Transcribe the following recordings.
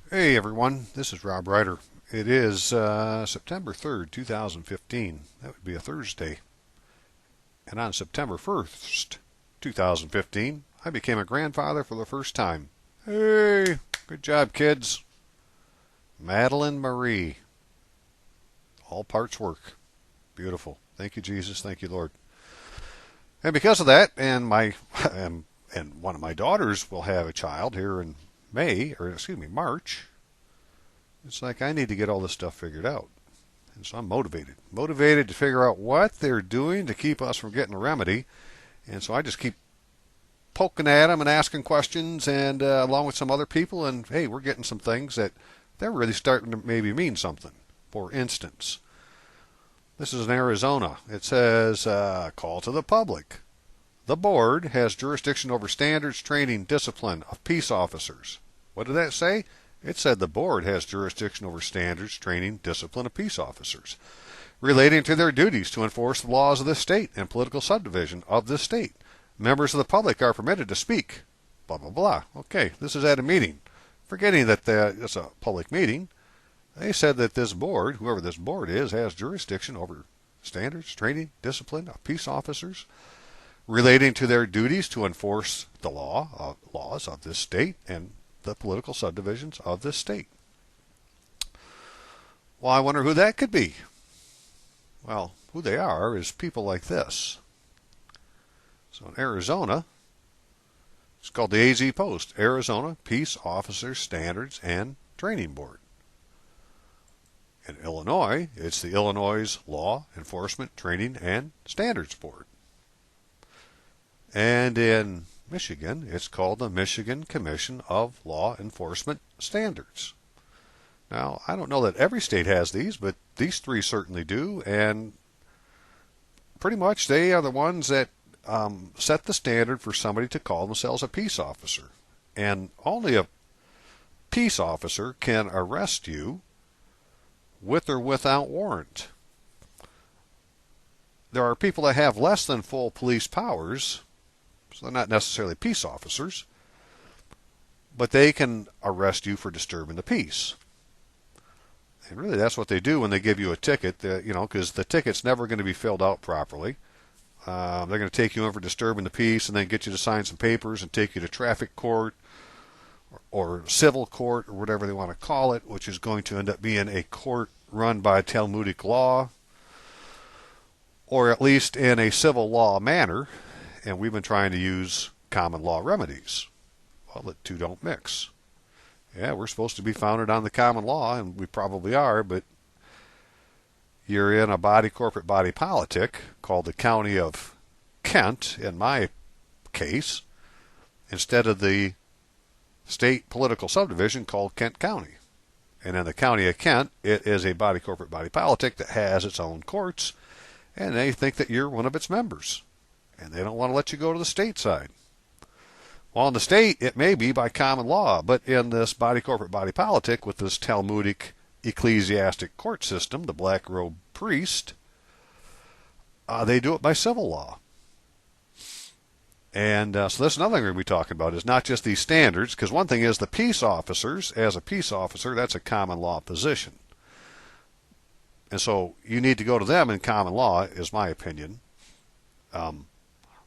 Hey everyone, this is Rob Ryder. It is September 3rd, 2015. That would be a Thursday. And on September 1st, 2015, I became a grandfather for the first time. Hey, good job, kids. Madeline Marie. All parts work. Beautiful. Thank you, Jesus. Thank you, Lord. And because of that, and one of my daughters will have a child here in March. It's like I need to get all this stuff figured out. And so I'm motivated to figure out what they're doing to keep us from getting a remedy. And so I just keep poking at them and asking questions, and along with some other people, and hey, we're getting some things that they're really starting to maybe mean something. For instance, this is in Arizona. It says, call to the public. The board has jurisdiction over standards, training, discipline of peace officers. What did that say? It said the board has jurisdiction over standards, training, discipline of peace officers relating to their duties to enforce the laws of this state and political subdivision of this state. Members of the public are permitted to speak. Blah, blah, blah. Okay, this is at a meeting. Forgetting that it's a public meeting, they said that this board, whoever this board is, has jurisdiction over standards, training, discipline of peace officers relating to their duties to enforce the laws of this state and the political subdivisions of this state. Well, I wonder who that could be. Well, who they are is people like this. So in Arizona, it's called the AZ Post, Arizona Peace Officers Standards and Training Board. In Illinois, it's the Illinois Law Enforcement Training and Standards Board. And in Michigan, it's called the Michigan Commission of Law Enforcement Standards. Now, I don't know that every state has these, but these three certainly do, and pretty much they are the ones that set the standard for somebody to call themselves a peace officer. And only a peace officer can arrest you with or without warrant. There are people that have less than full police powers, so they're not necessarily peace officers, but they can arrest you for disturbing the peace. And really that's what they do when they give you a ticket, because the ticket's never going to be filled out properly. They're going to take you in for disturbing the peace and then get you to sign some papers and take you to traffic court or civil court or whatever they want to call it, which is going to end up being a court run by Talmudic law, or at least in a civil law manner. And we've been trying to use common law remedies. Well, the two don't mix. Yeah, we're supposed to be founded on the common law, and we probably are, but you're in a corporate body politic called the County of Kent, in my case, instead of the state political subdivision called Kent County. And in the County of Kent, it is a corporate body politic that has its own courts, and they think that you're one of its members. And they don't want to let you go to the state side. Well, in the state, it may be by common law, but in this corporate body politic with this Talmudic ecclesiastic court system, the black robe priest, they do it by civil law. And so that's another thing we're going to be talking about, is not just these standards, because one thing is the peace officers, as a peace officer, that's a common law position. And so you need to go to them in common law, is my opinion.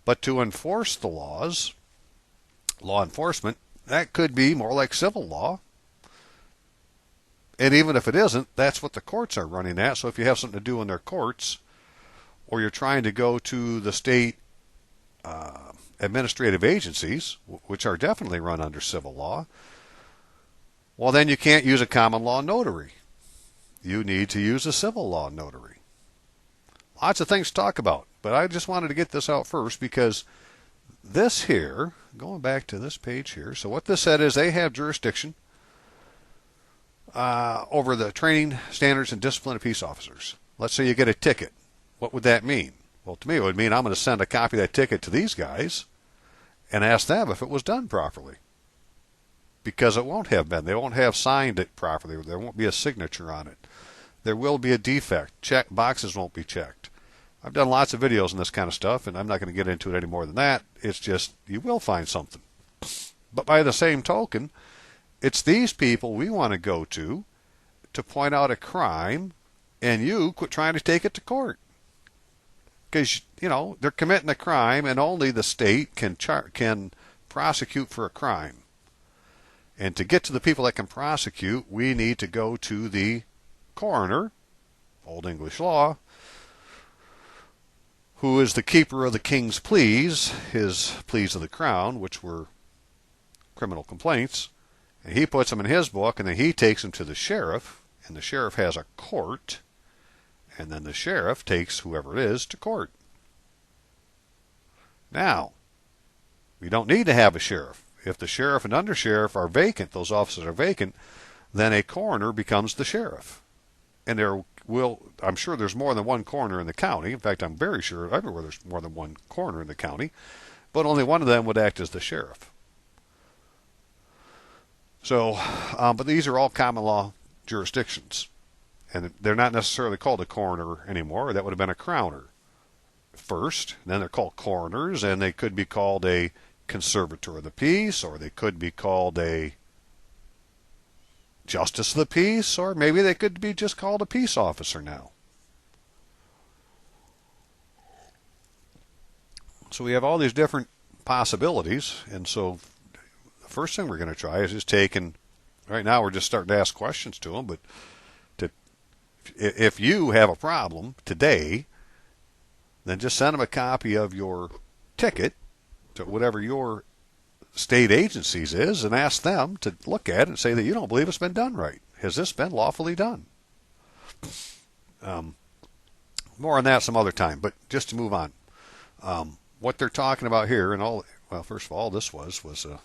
But to enforce the laws, law enforcement, that could be more like civil law. And even if it isn't, that's what the courts are running at. So if you have something to do in their courts, or you're trying to go to the state administrative agencies, which are definitely run under civil law, well, then you can't use a common law notary. You need to use a civil law notary. Lots of things to talk about, but I just wanted to get this out first because this here, going back to this page here, so what this said is they have jurisdiction over the training, standards, and discipline of peace officers. Let's say you get a ticket. What would that mean? Well, to me, it would mean I'm going to send a copy of that ticket to these guys and ask them if it was done properly. Because it won't have been. They won't have signed it properly. There won't be a signature on it. There will be a defect. Check boxes won't be checked. I've done lots of videos on this kind of stuff, and I'm not going to get into it any more than that. It's just you will find something. But by the same token, it's these people we want to go to point out a crime, and you quit trying to take it to court. Because, they're committing a crime, and only the state can prosecute for a crime. And to get to the people that can prosecute, we need to go to the coroner, Old English law, who is the keeper of the king's pleas, his pleas of the crown, which were criminal complaints. And he puts them in his book, and then he takes them to the sheriff, and the sheriff has a court, and then the sheriff takes whoever it is to court. Now, we don't need to have a sheriff. If the sheriff and undersheriff are vacant, those offices are vacant, then a coroner becomes the sheriff. And I'm sure there's more than one coroner in the county. In fact, I'm very sure everywhere there's more than one coroner in the county, but only one of them would act as the sheriff. So, but these are all common law jurisdictions, and they're not necessarily called a coroner anymore. That would have been a crowner first, and then they're called coroners, and they could be called a conservator of the peace, or they could be called a justice of the peace, or maybe they could be just called a peace officer now. So we have all these different possibilities, and so the first thing we're going to try is just right now we're just starting to ask questions to them, but if you have a problem today, then just send them a copy of your ticket to whatever your state agencies is and ask them to look at it and say that you don't believe it's been done right. Has this been lawfully done? More on that some other time, but just to move on. What they're talking about here, first of all, this was the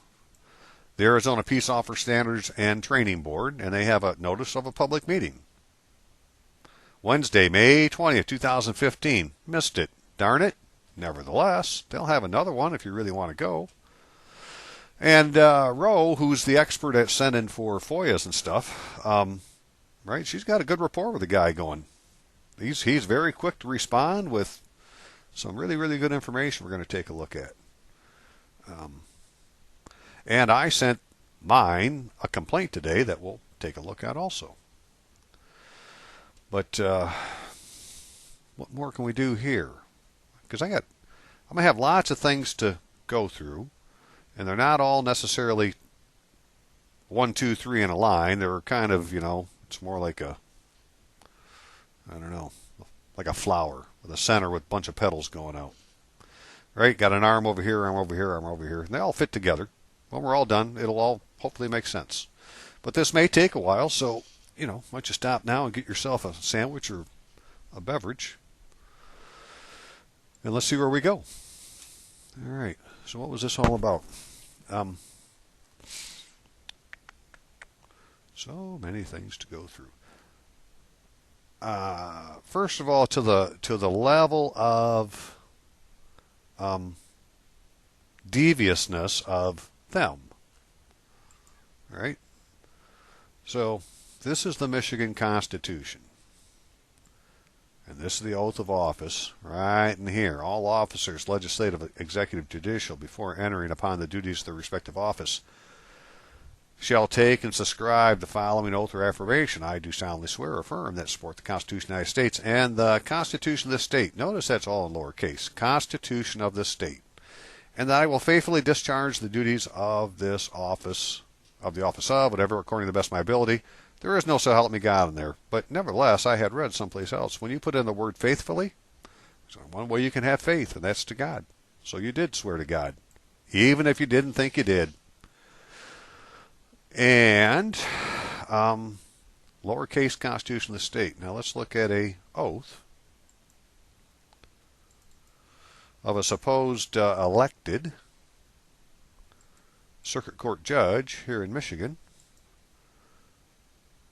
Arizona Peace Officer Standards and Training Board, and they have a notice of a public meeting. Wednesday, May 20th, 2015. Missed it. Darn it. Nevertheless, they'll have another one if you really want to go. And Roe, who's the expert at sending for FOIAs and stuff, right? She's got a good rapport with the guy going. He's very quick to respond with some really, really good information we're going to take a look at. And I sent mine a complaint today that we'll take a look at also. But what more can we do here? Because I'm going to have lots of things to go through, and they're not all necessarily 1, 2, 3 in a line. They're kind of, it's more like like a flower with a center with a bunch of petals going out. Right? Got an arm over here, arm over here, arm over here. And they all fit together. When we're all done, it'll all hopefully make sense. But this may take a while, so, why don't you stop now and get yourself a sandwich or a beverage. And let's see where we go. All right. So what was this all about? So many things to go through. First of all, to the level of deviousness of them. All right. So this is the Michigan Constitution. And this is the oath of office, right in here. All officers, legislative, executive, judicial, before entering upon the duties of their respective office, shall take and subscribe the following oath or affirmation. I do solemnly swear or affirm that support the Constitution of the United States and the Constitution of this state. Notice that's all in lowercase. Constitution of this state. And that I will faithfully discharge the duties of this office, of the office of, whatever, according to the best of my ability. There is no so help me God in there. But nevertheless, I had read someplace else, when you put in the word faithfully, there's one way you can have faith, and that's to God. So you did swear to God, even if you didn't think you did. And lowercase Constitution of the state. Now let's look at a oath of a supposed elected circuit court judge here in Michigan.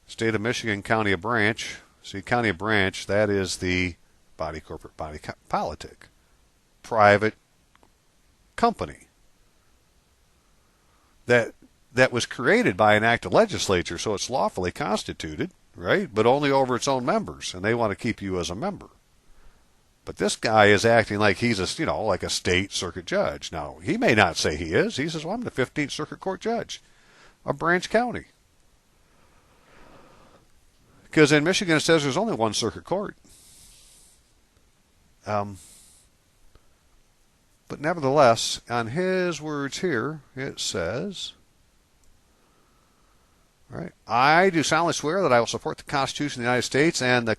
State of Michigan, County of Branch. See, County of Branch, that is the corporate body politic. Private company. That was created by an act of legislature, so it's lawfully constituted, right? But only over its own members, and they want to keep you as a member. But this guy is acting like he's like a state circuit judge. Now, he may not say he is. He says, well, I'm the 15th Circuit Court judge. of Branch County. Because in Michigan it says there's only one circuit court. But nevertheless, on his words here, it says, right, I do solemnly swear that I will support the Constitution of the United States and the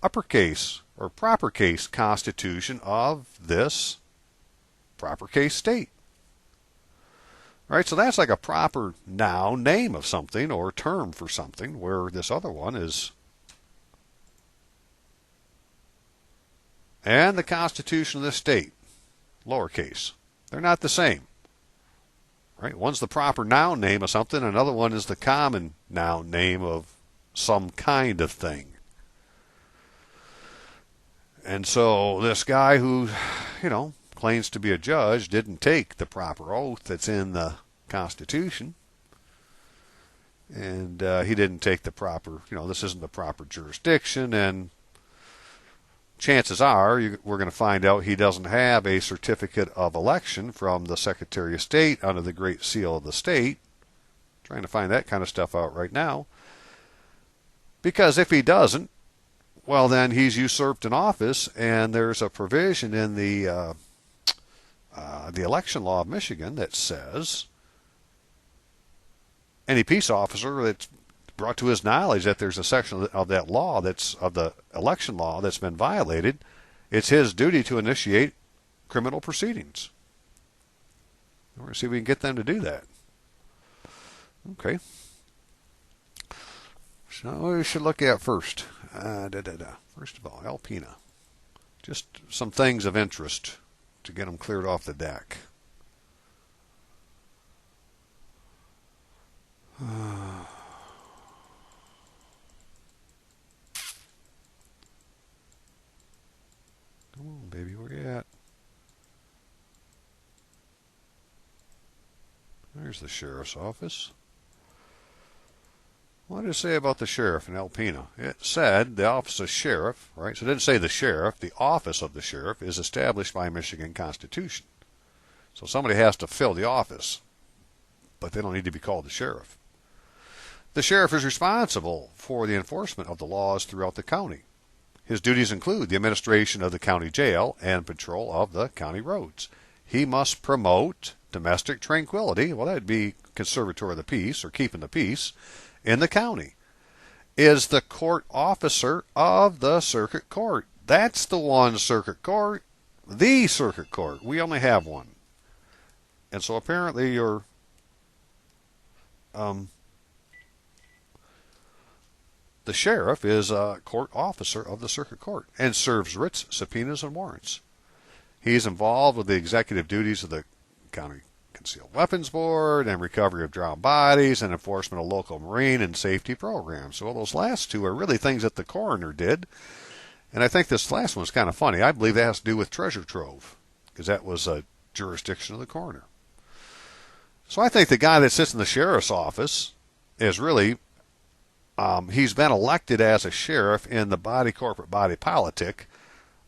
uppercase or proper case Constitution of this proper case state. All right, so that's like a proper noun, name of something, or term for something, where this other one is, and the Constitution of this state, lowercase. They're not the same. Right? One's the proper noun name of something, another one is the common noun name of some kind of thing. And so this guy who, claims to be a judge didn't take the proper oath that's in the Constitution. And he didn't take the proper, this isn't the proper jurisdiction. And chances are we're going to find out he doesn't have a certificate of election from the Secretary of State under the Great Seal of the state. Trying to find that kind of stuff out right now. Because if he doesn't, well, then he's usurped an office, and there's a provision in the election law of Michigan that says any peace officer that's brought to his knowledge that there's a section of that law of the election law that's been violated, it's his duty to initiate criminal proceedings. We're going to see if we can get them to do that. Okay. So what we should look at first. First of all, Alpena. Just some things of interest to get them cleared off the deck. Come on, baby, where you at? There's the sheriff's office. What did it say about the sheriff in Alpena? It said the office of sheriff, right? So it didn't say the sheriff. The office of the sheriff is established by Michigan Constitution. So somebody has to fill the office, but they don't need to be called the sheriff. The sheriff is responsible for the enforcement of the laws throughout the county. His duties include the administration of the county jail and patrol of the county roads. He must promote domestic tranquility. Well, that would be conservatory of the peace or keeping the peace in the county. Is the court officer of the circuit court. That's the one circuit court. The circuit court. We only have one. And so apparently you're the sheriff is a court officer of the circuit court and serves writs, subpoenas, and warrants. He's involved with the executive duties of the county Concealed Weapons Board and recovery of drowned bodies and enforcement of local marine and safety programs. So those last two are really things that the coroner did. And I think this last one's kind of funny. I believe that has to do with treasure trove because that was a jurisdiction of the coroner. So I think the guy that sits in the sheriff's office is really, he's been elected as a sheriff in the corporate body politic,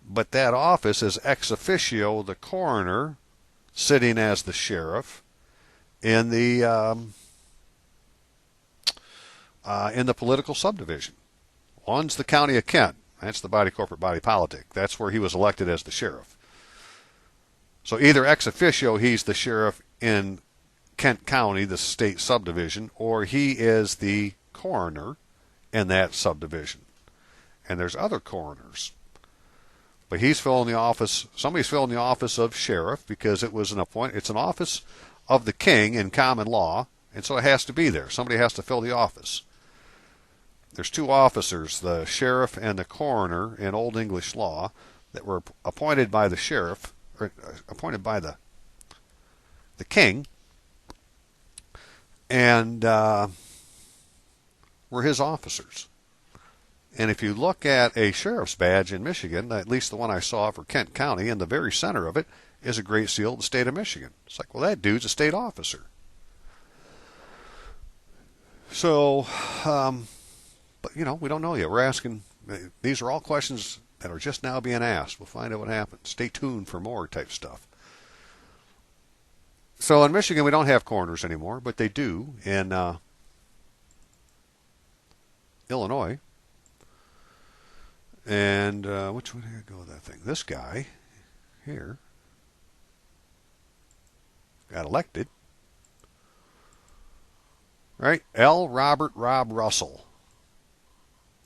but that office is ex officio the coroner sitting as the sheriff in the political subdivision. One's the county of Kent. That's the corporate body politic. That's where he was elected as the sheriff. So either ex officio he's the sheriff in Kent County, the state subdivision, or he is the coroner in that subdivision. And there's other coroners. But he's filling the office, somebody's filling the office of sheriff because it was it's an office of the king in common law, and so it has to be there. Somebody has to fill the office. There's two officers, the sheriff and the coroner in Old English law, that were appointed by the sheriff, or appointed by the king, and were his officers. And if you look at a sheriff's badge in Michigan, at least the one I saw for Kent County, in the very center of it is a Great Seal of the state of Michigan. It's like, well, that dude's a state officer. So, but, we don't know yet. We're asking, these are all questions that are just now being asked. We'll find out what happens. Stay tuned for more type stuff. So in Michigan, we don't have coroners anymore, but they do in Illinois. And which one did I go with that thing? This guy here got elected. Right? L. Robert Rob Russell.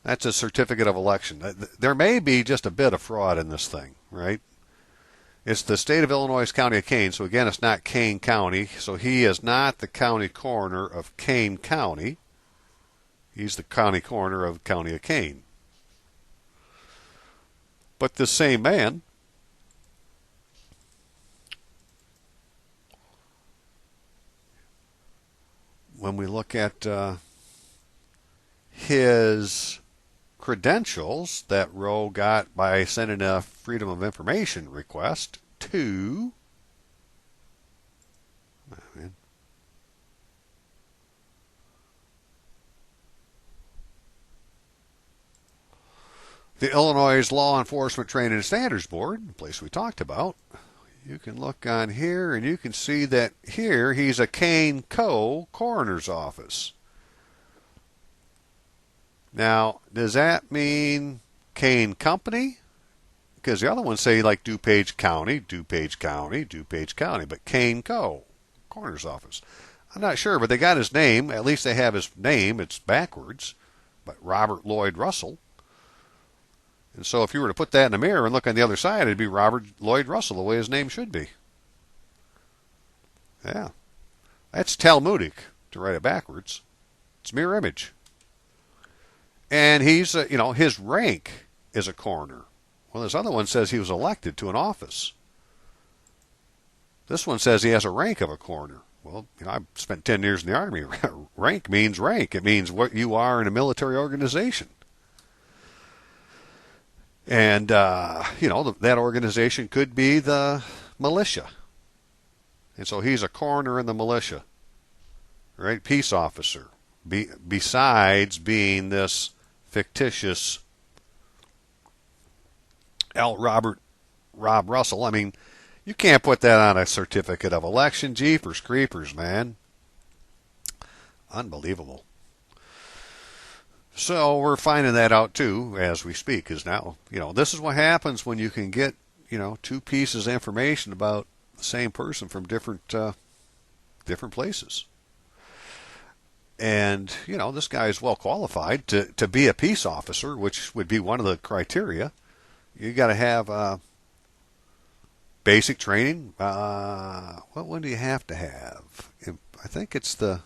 That's a certificate of election. There may be just a bit of fraud in this thing, right? It's the state of Illinois' county of Kane, so again, it's not Kane County. So he is not the county coroner of Kane County. He's the county coroner of the county of Kane. But this same man when we look at his credentials that Roe got by sending a Freedom of Information request to the Illinois Law Enforcement Training and Standards Board, the place we talked about. You can look on here and you can see that here he's a Kane Co. Coroner's Office. Now, does that mean Kane Company? Because the other ones say like DuPage County, DuPage County, DuPage County, but Kane Co. Coroner's Office. I'm not sure, but they got his name. At least they have his name. It's backwards, but Robert Lloyd Russell. And so if you were to put that in a mirror and look on the other side, it'd be Robert Lloyd Russell, the way his name should be. Yeah. That's Talmudic, to write it backwards. It's mirror image. And he's, his rank is a coroner. Well, this other one says he was elected to an office. This one says he has a rank of a coroner. Well, I've spent 10 years in the Army. Rank means rank. It means what you are in a military organization. And, that organization could be the militia. And so he's a coroner in the militia, right? Peace officer. Besides being this fictitious L. Robert Rob Russell. I mean, you can't put that on a certificate of election. Jeepers creepers, man. Unbelievable. So we're finding that out too as we speak, because now, this is what happens when you can get, two pieces of information about the same person from different places. And, this guy is well qualified to be a peace officer, which would be one of the criteria. You got to have basic training. What one do you have to have? I think it's the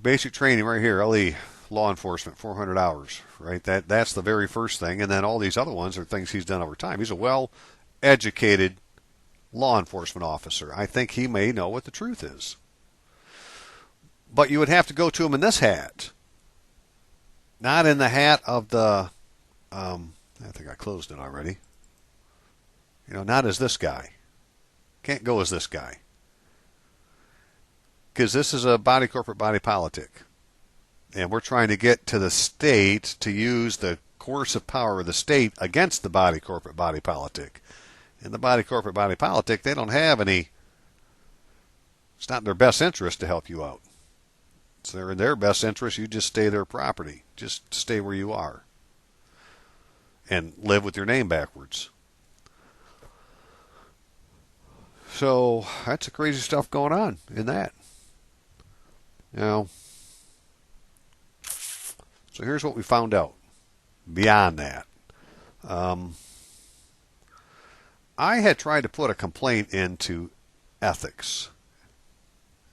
basic training right here. LE, law enforcement, 400 hours. Right. That's the very first thing, and then all these other ones are things he's done over time. He's a well-educated law enforcement officer. I think he may know what the truth is. But you would have to go to him in this hat. Not in the hat of the, I think I closed it already. Not as this guy. Can't go as this guy. Because this is a corporate body politic. And we're trying to get to the state to use the coercive power of the state against the corporate body politic. In the corporate body politic, they don't have any, it's not in their best interest to help you out. It's in their best interest, you just stay their property. Just stay where you are. And live with your name backwards. So, that's the crazy stuff going on in that. So here's what we found out. Beyond that. I had tried to put a complaint into ethics.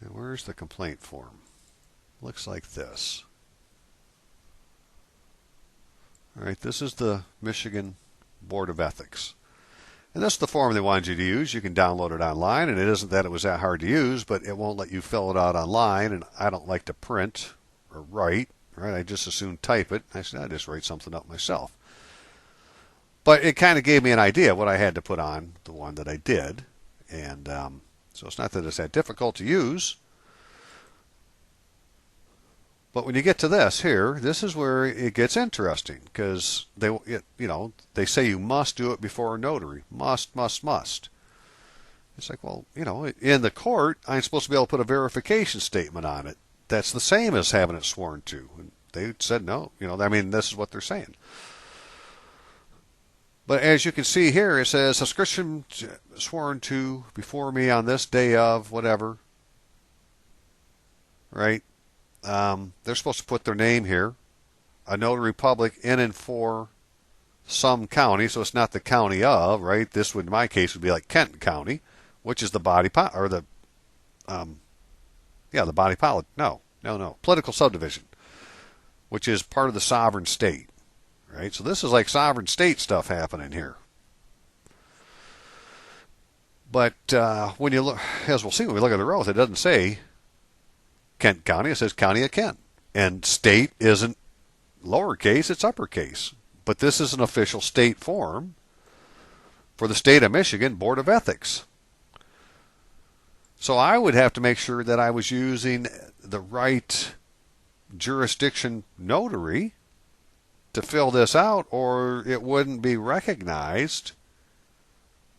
And where's the complaint form? Looks like this. All right, this is the Michigan Board of Ethics. And this is the form they wanted you to use. You can download it online, and it isn't that it was that hard to use, but it won't let you fill it out online, and I don't like to print or write, right? I just as soon type it. I said, I'll just write something up myself. But it kind of gave me an idea of what I had to put on the one that I did. And so it's not that it's that difficult to use. But when you get to this here, this is where it gets interesting. Because they say you must do it before a notary. Must. It's like, well, in the court, I'm supposed to be able to put a verification statement on it. That's the same as having it sworn to. And they said no. This is what they're saying. But as you can see here, it says, subscription sworn to before me on this day of whatever. Right? They're supposed to put their name here. A notary public in and for some county, so it's not the county of, right? This would, in my case, would be like Kent County, which is the body or the, the body politic. No, political subdivision, which is part of the sovereign state, right? So this is like sovereign state stuff happening here. But when you look, as we'll see when we look at the oath, it doesn't say Kent County. It says County of Kent, and state isn't lowercase; it's uppercase. But this is an official state form for the state of Michigan Board of Ethics. So I would have to make sure that I was using the right jurisdiction notary to fill this out, or it wouldn't be recognized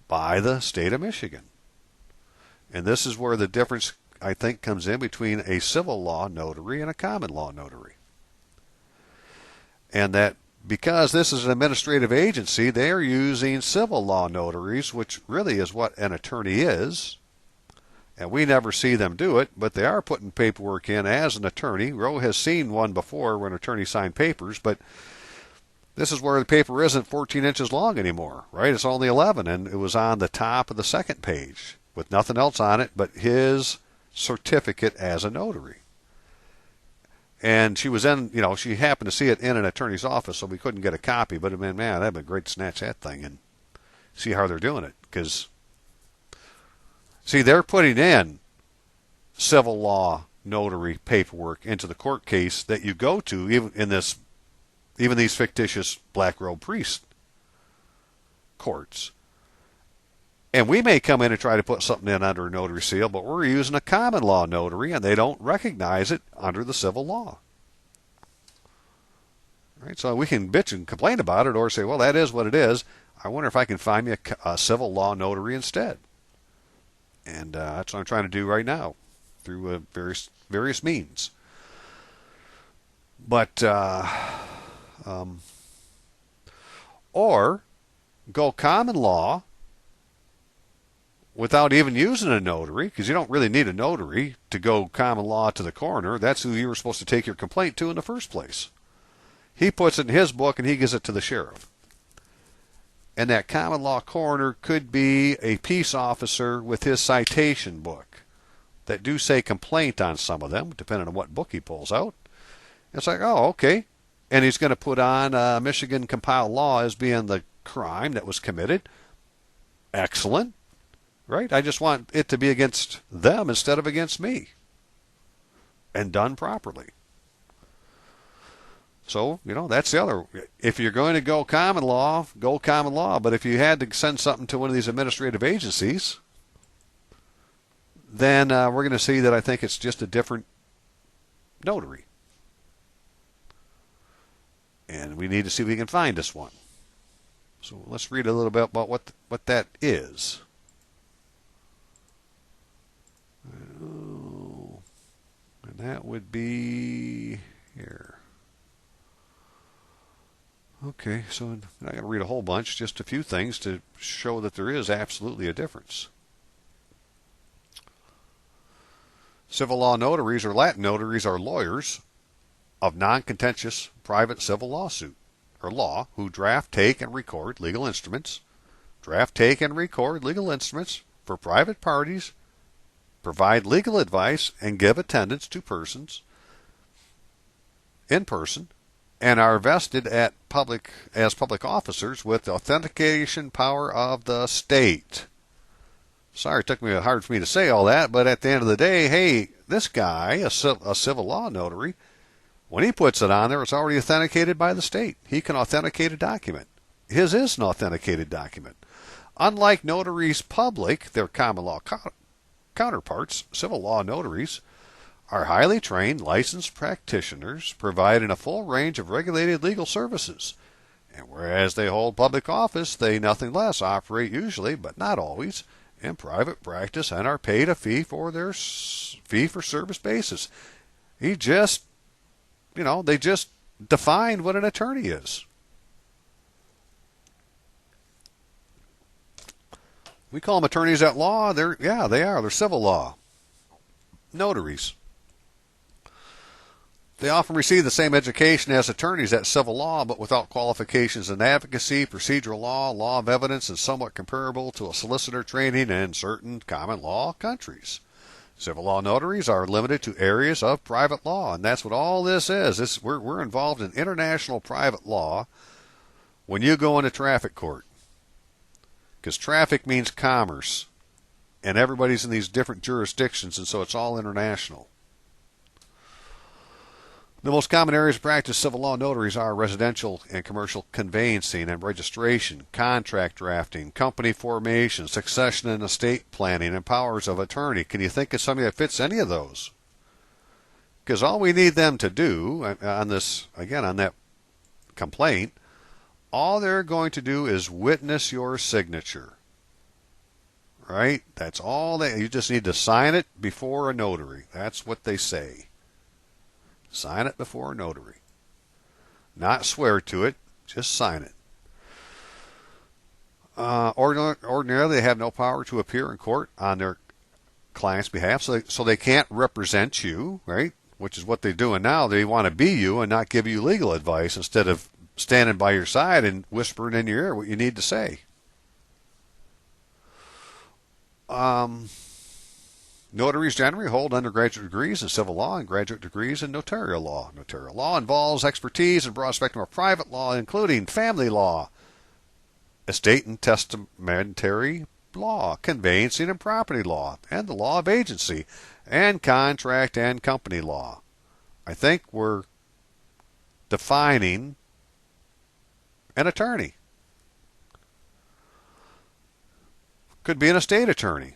by the state of Michigan. And this is where the difference, I think, comes in between a civil law notary and a common law notary. And that because this is an administrative agency, they're using civil law notaries, which really is what an attorney is. And we never see them do it, but they are putting paperwork in as an attorney. Roe has seen one before where an attorney signed papers, but this is where the paper isn't 14 inches long anymore, right? It's only 11, and it was on the top of the second page with nothing else on it but his certificate as a notary. And she was in, she happened to see it in an attorney's office, so we couldn't get a copy. But, man, that'd be great to snatch that thing and see how they're doing it. Because, see, they're putting in civil law notary paperwork into the court case that you go to, even these fictitious black robe priest courts. And we may come in and try to put something in under a notary seal, but we're using a common law notary, and they don't recognize it under the civil law. Right? So we can bitch and complain about it, or say, well, that is what it is. I wonder if I can find me a civil law notary instead. And that's what I'm trying to do right now through various means. But or go common law without even using a notary, because you don't really need a notary to go common law to the coroner. That's who you were supposed to take your complaint to in the first place. He puts it in his book and he gives it to the sheriff. And that common law coroner could be a peace officer with his citation book that do say complaint on some of them, depending on what book he pulls out. It's like, oh, okay. And he's going to put on Michigan compiled law as being the crime that was committed. Excellent. Right? I just want it to be against them instead of against me. And done properly. So, that's the other. If you're going to go common law, go common law. But if you had to send something to one of these administrative agencies, then we're going to see that I think it's just a different notary. And we need to see if we can find this one. So let's read a little bit about what that is. Oh, and that would be here. Okay, so I'm not going to read a whole bunch, just a few things to show that there is absolutely a difference. Civil law notaries or Latin notaries are lawyers of non-contentious private civil lawsuit or law who draft, take, and record legal instruments, for private parties, provide legal advice, and give attendance to persons in person, and are vested as public officers with authentication power of the state. Sorry, it took me hard for me to say all that, but at the end of the day, hey, this guy, a civil law notary, when he puts it on there, it's already authenticated by the state. He can authenticate a document. His is an authenticated document. Unlike notaries public, their common law counterparts, civil law notaries, are highly trained, licensed practitioners providing a full range of regulated legal services. And whereas they hold public office, they nothing less operate usually, but not always, in private practice and are paid a fee for their fee for service basis. He just, they just defined what an attorney is. We call them attorneys at law. They are. They're civil law. Notaries. They often receive the same education as attorneys at civil law, but without qualifications in advocacy, procedural law, law of evidence, and somewhat comparable to a solicitor training in certain common law countries. Civil law notaries are limited to areas of private law, and that's what all this is. We're involved in international private law when you go into traffic court, because traffic means commerce, and everybody's in these different jurisdictions, and so it's all international. The most common areas of practice civil law notaries are residential and commercial conveyancing and registration, contract drafting, company formation, succession and estate planning, and powers of attorney. Can you think of somebody that fits any of those? Because all we need them to do on this, again, on that complaint, all they're going to do is witness your signature. Right? That's all you just need to sign it before a notary. That's what they say. Sign it before a notary. Not swear to it, just sign it. Ordinarily, they have no power to appear in court on their client's behalf, so they can't represent you, right? Which is what they're doing now. They want to be you and not give you legal advice instead of standing by your side and whispering in your ear what you need to say. Notaries generally hold undergraduate degrees in civil law and graduate degrees in notarial law. Notarial law involves expertise in a broad spectrum of private law, including family law, estate and testamentary law, conveyancing and property law, and the law of agency, and contract and company law. I think we're defining an attorney. Could be an estate attorney.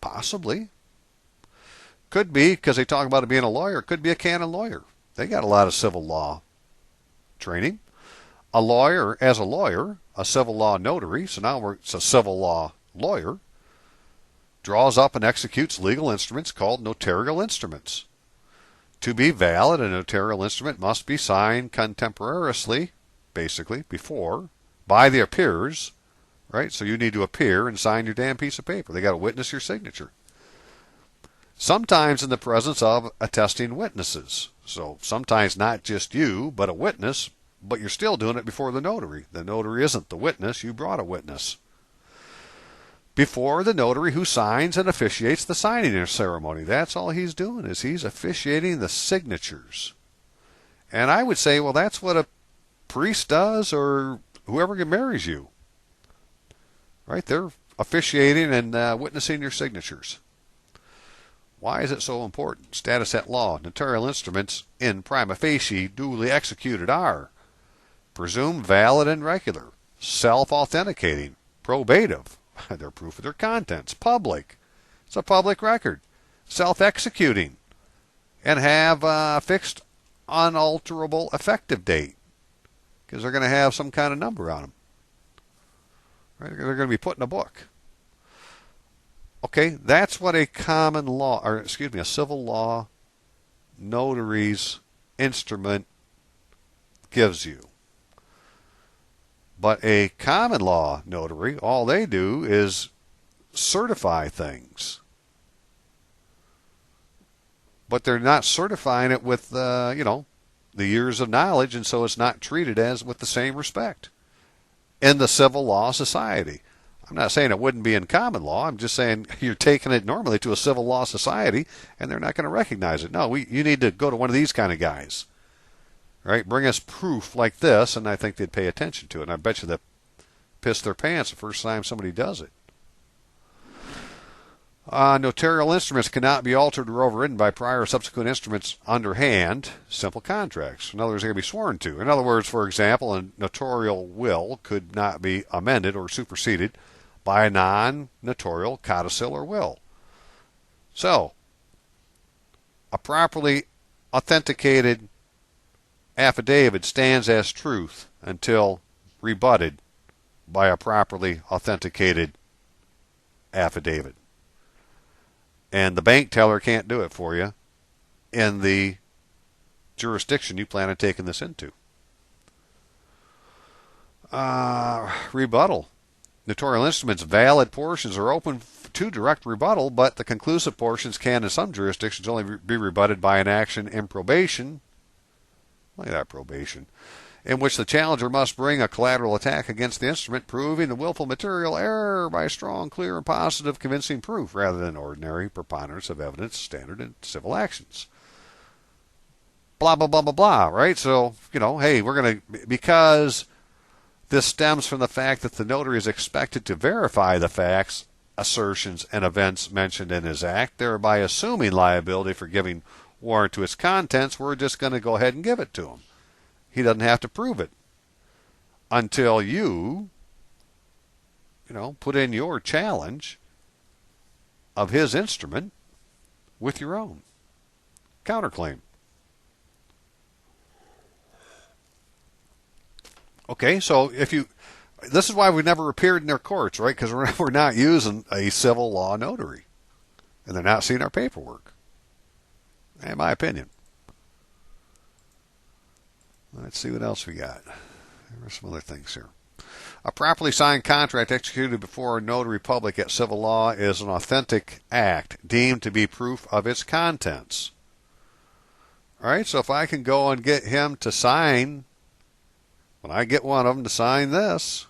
Possibly. Could be, because they talk about it being a lawyer, could be a canon lawyer. They got a lot of civil law training. A lawyer, as a lawyer, a civil law notary, so now it's a civil law lawyer, draws up and executes legal instruments called notarial instruments. To be valid, a notarial instrument must be signed contemporaneously, basically, before, by the appearers. Right? So you need to appear and sign your damn piece of paper. They got to witness your signature. Sometimes in the presence of attesting witnesses. So sometimes not just you, but a witness, but you're still doing it before the notary. The notary isn't the witness. You brought a witness. Before the notary who signs and officiates the signing ceremony. That's all he's doing, is he's officiating the signatures. And I would say, well, that's what a priest does, or whoever marries you. Right? They're officiating and witnessing your signatures. Why is it so important? Status at law. Notarial instruments in prima facie duly executed are presumed valid and regular, self-authenticating, probative. They're proof of their contents, public. It's a public record. Self-executing, and have fixed unalterable effective date, because they're going to have some kind of number on them. Right? They're going to be put in a book. Okay, that's what a a civil law notary's instrument gives you. But a common law notary, all they do is certify things. But they're not certifying it with, the years of knowledge, and so it's not treated as with the same respect in the civil law society. I'm not saying it wouldn't be in common law. I'm just saying you're taking it normally to a civil law society, and they're not going to recognize it. No, you need to go to one of these kind of guys. Right? Bring us proof like this, and I think they'd pay attention to it. And I bet you they'll piss their pants the first time somebody does it. Notarial instruments cannot be altered or overridden by prior or subsequent instruments underhand, simple contracts. In other words, they're going to be sworn to. In other words, for example, a notarial will could not be amended or superseded by a non-notarial codicil or will. So, a properly authenticated affidavit stands as truth until rebutted by a properly authenticated affidavit. And the bank teller can't do it for you in the jurisdiction you plan on taking this into. Rebuttal. Notarial instruments' valid portions are open to direct rebuttal, but the conclusive portions can, in some jurisdictions, only be rebutted by an action in probation. Look at that, probation. In which the challenger must bring a collateral attack against the instrument, proving the willful material error by strong, clear, and positive convincing proof, rather than ordinary preponderance of evidence standard in civil actions. Blah, blah, blah, blah, blah, right? So, hey, we're going to, because this stems from the fact that the notary is expected to verify the facts, assertions, and events mentioned in his act, thereby assuming liability for giving warrant to its contents, we're just going to go ahead and give it to him. He doesn't have to prove it until you, put in your challenge of his instrument with your own counterclaim. Okay, so this is why we've never appeared in their courts, right? Because we're not using a civil law notary, and they're not seeing our paperwork, in my opinion. Let's see what else we got. There are some other things here. A properly signed contract executed before a notary public at civil law is an authentic act deemed to be proof of its contents. All right, so if I can go and get him to sign, when I get one of them to sign this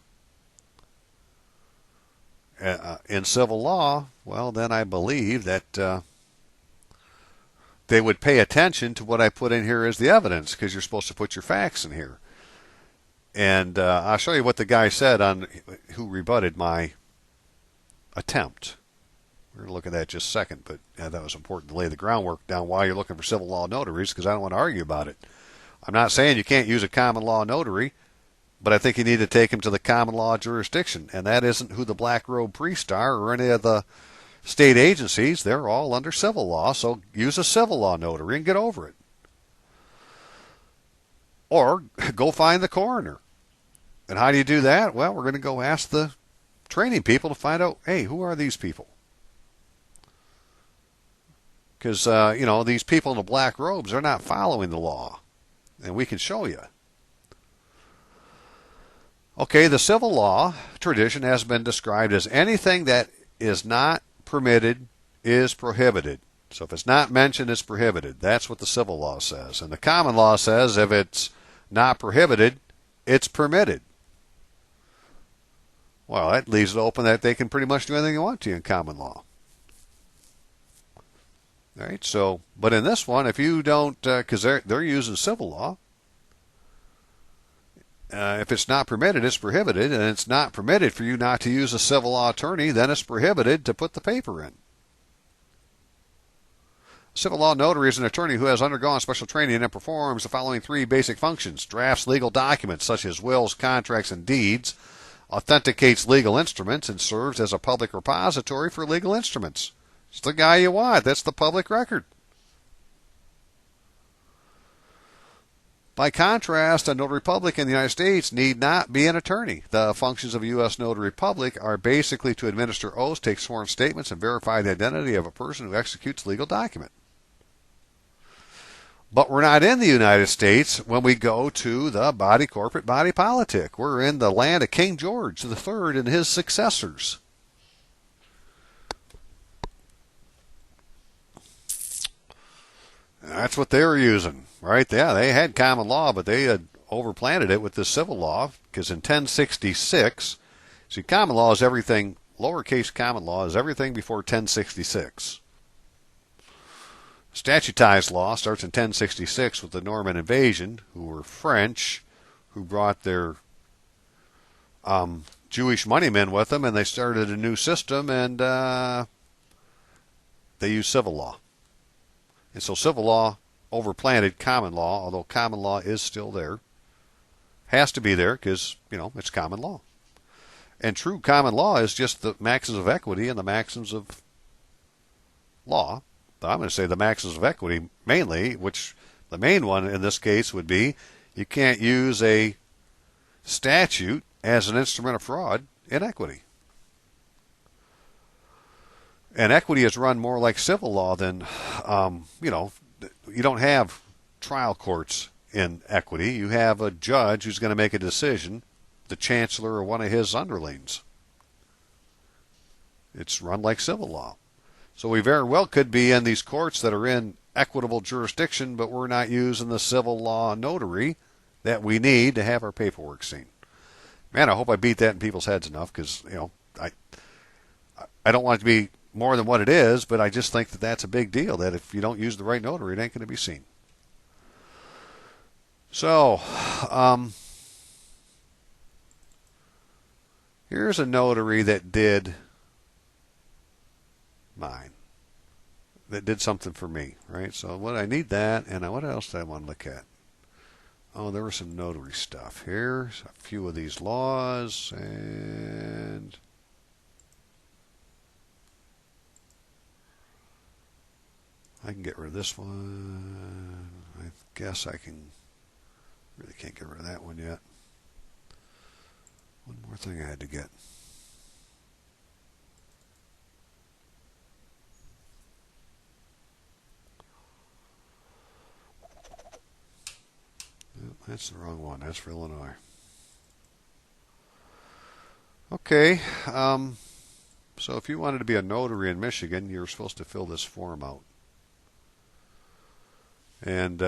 in civil law, well, then I believe that they would pay attention to what I put in here as the evidence, because you're supposed to put your facts in here. And I'll show you what the guy said on who rebutted my attempt. We're going to look at that just a second, but that was important to lay the groundwork down while you're looking for civil law notaries, because I don't want to argue about it. I'm not saying you can't use a common law notary, but I think you need to take him to the common law jurisdiction, and that isn't who the black robe priests are or any of the state agencies. They're all under civil law, so use a civil law notary and get over it. Or go find the coroner. And how do you do that? Well, we're going to go ask the training people to find out, hey, who are these people? Because, these people in the black robes are not following the law. And we can show you. Okay, the civil law tradition has been described as anything that is not permitted is prohibited. So if it's not mentioned, it's prohibited. That's what the civil law says. And the common law says if it's not prohibited, it's permitted. Well, that leaves it open that they can pretty much do anything they want to in common law. All right, so, but in this one, if you don't, because they're using civil law, if it's not permitted, it's prohibited, and it's not permitted for you not to use a civil law attorney, then it's prohibited to put the paper in. Civil law notary is an attorney who has undergone special training and performs the following three basic functions: drafts legal documents such as wills, contracts, and deeds, authenticates legal instruments, and serves as a public repository for legal instruments. It's the guy you want. That's the public record. By contrast, a notary public in the United States need not be an attorney. The functions of a U.S. notary public are basically to administer oaths, take sworn statements, and verify the identity of a person who executes a legal document. But we're not in the United States when we go to the body corporate, body politic. We're in the land of King George III and his successors. That's what they were using, right? Yeah, they had common law, but they had overplanted it with this civil law, because in 1066, see, common law is everything, lowercase common law is everything before 1066. Statutized law starts in 1066 with the Norman invasion, who were French, who brought their Jewish moneymen with them, and they started a new system, and they used civil law. And so civil law overplanted common law, although common law is still there. Has to be there because, it's common law. And true common law is just the maxims of equity and the maxims of law. I'm going to say the maxims of equity mainly, which the main one in this case would be you can't use a statute as an instrument of fraud in equity. And equity is run more like civil law than, you know, you don't have trial courts in equity. You have a judge who's going to make a decision, the chancellor or one of his underlings. It's run like civil law. So we very well could be in these courts that are in equitable jurisdiction, but we're not using the civil law notary that we need to have our paperwork seen. Man, I hope I beat that in people's heads enough, because, you know, I don't want it to be more than what it is, but I just think that that's a big deal, that if you don't use the right notary, it ain't going to be seen. So, here's a notary that did mine, that did something for me, right? So what I need that, and what else do I want to look at? Oh, there was some notary stuff. Here's a few of these laws, and I can get rid of this one. I guess I can. Really can't get rid of that one yet. One more thing I had to get. That's the wrong one. That's for Illinois. Okay. So if you wanted to be a notary in Michigan, you're supposed to fill this form out. And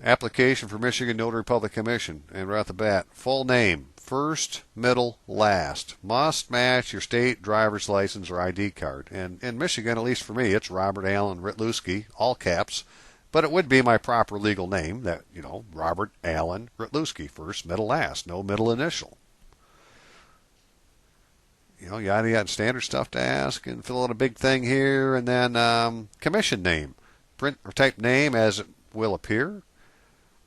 application for Michigan Notary Public Commission. And right off the bat, full name, first, middle, last. Must match your state driver's license or ID card. And in Michigan, at least for me, it's Robert Allen Rytlewski, all caps. But it would be my proper legal name, that, you know, Robert Allen Rytlewski, first, middle, last. No middle initial. You know, yada yada, standard stuff to ask, and fill out a big thing here, and then commission name. Print or type name as it will appear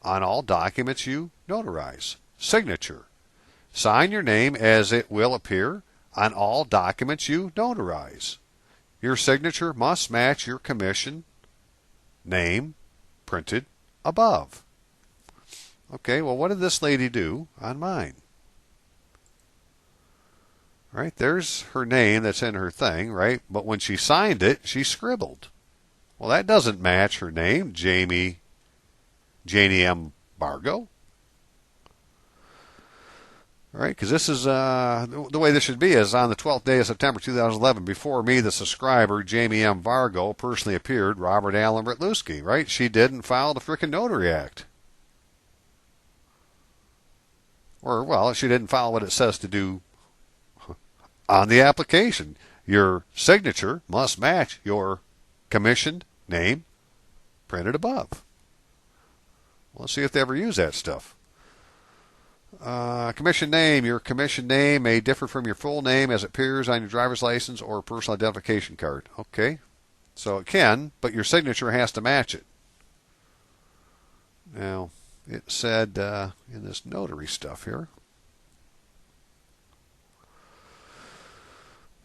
on all documents you notarize. Signature. Sign your name as it will appear on all documents you notarize. Your signature must match your commission name printed above. Okay, well, what did this lady do on mine? Right, there's her name that's in her thing, right? But when she signed it, she scribbled. Well, that doesn't match her name, Janie M. Bargo. All right, because this is the way this should be is on the 12th day of September 2011, before me, the subscriber, Jamie M. Vargo, personally appeared Robert Allen Rytlewski, right? She didn't file the frickin' Notary Act. Or, well, she didn't file what it says to do on the application. Your signature must match your commissioned name printed above. Well, let's see if they ever use that stuff. Commission name. Your commission name may differ from your full name as it appears on your driver's license or personal identification card. Okay. So it can, but your signature has to match it. Now, it said in this notary stuff here,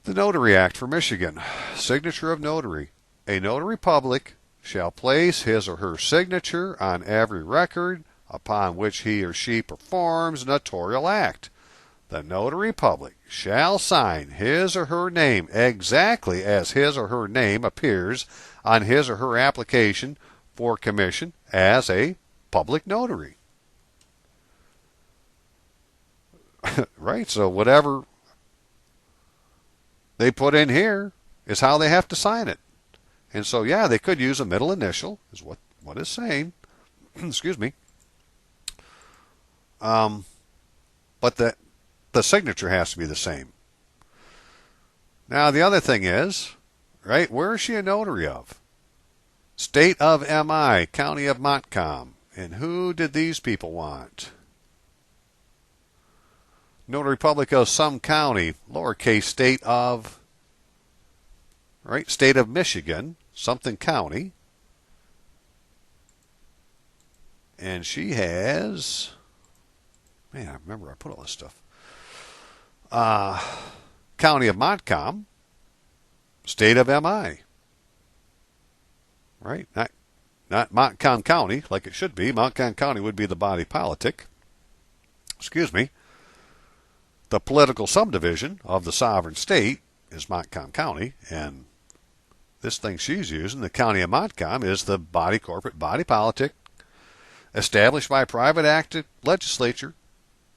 the Notary Act for Michigan. Signature of notary. A notary public shall place his or her signature on every record upon which he or she performs a notarial act. The notary public shall sign his or her name exactly as his or her name appears on his or her application for commission as a public notary. Right, so whatever they put in here is how they have to sign it. And so, yeah, they could use a middle initial, is what it's saying. Excuse me. But the signature has to be the same. Now, the other thing is, right, where is she a notary of? State of MI, County of Montcalm. And who did these people want? Notary Public of some county, lowercase state of, right, state of Michigan, something county. And she has, man, I remember I put all this stuff. County of Montcalm, state of MI. Right? Not Montcalm County, like it should be. Montcalm County would be the body politic. Excuse me. the political subdivision of the sovereign state is Montcalm County, and this thing she's using, the county of Montcalm, is the corporate body politic established by a private act of legislature.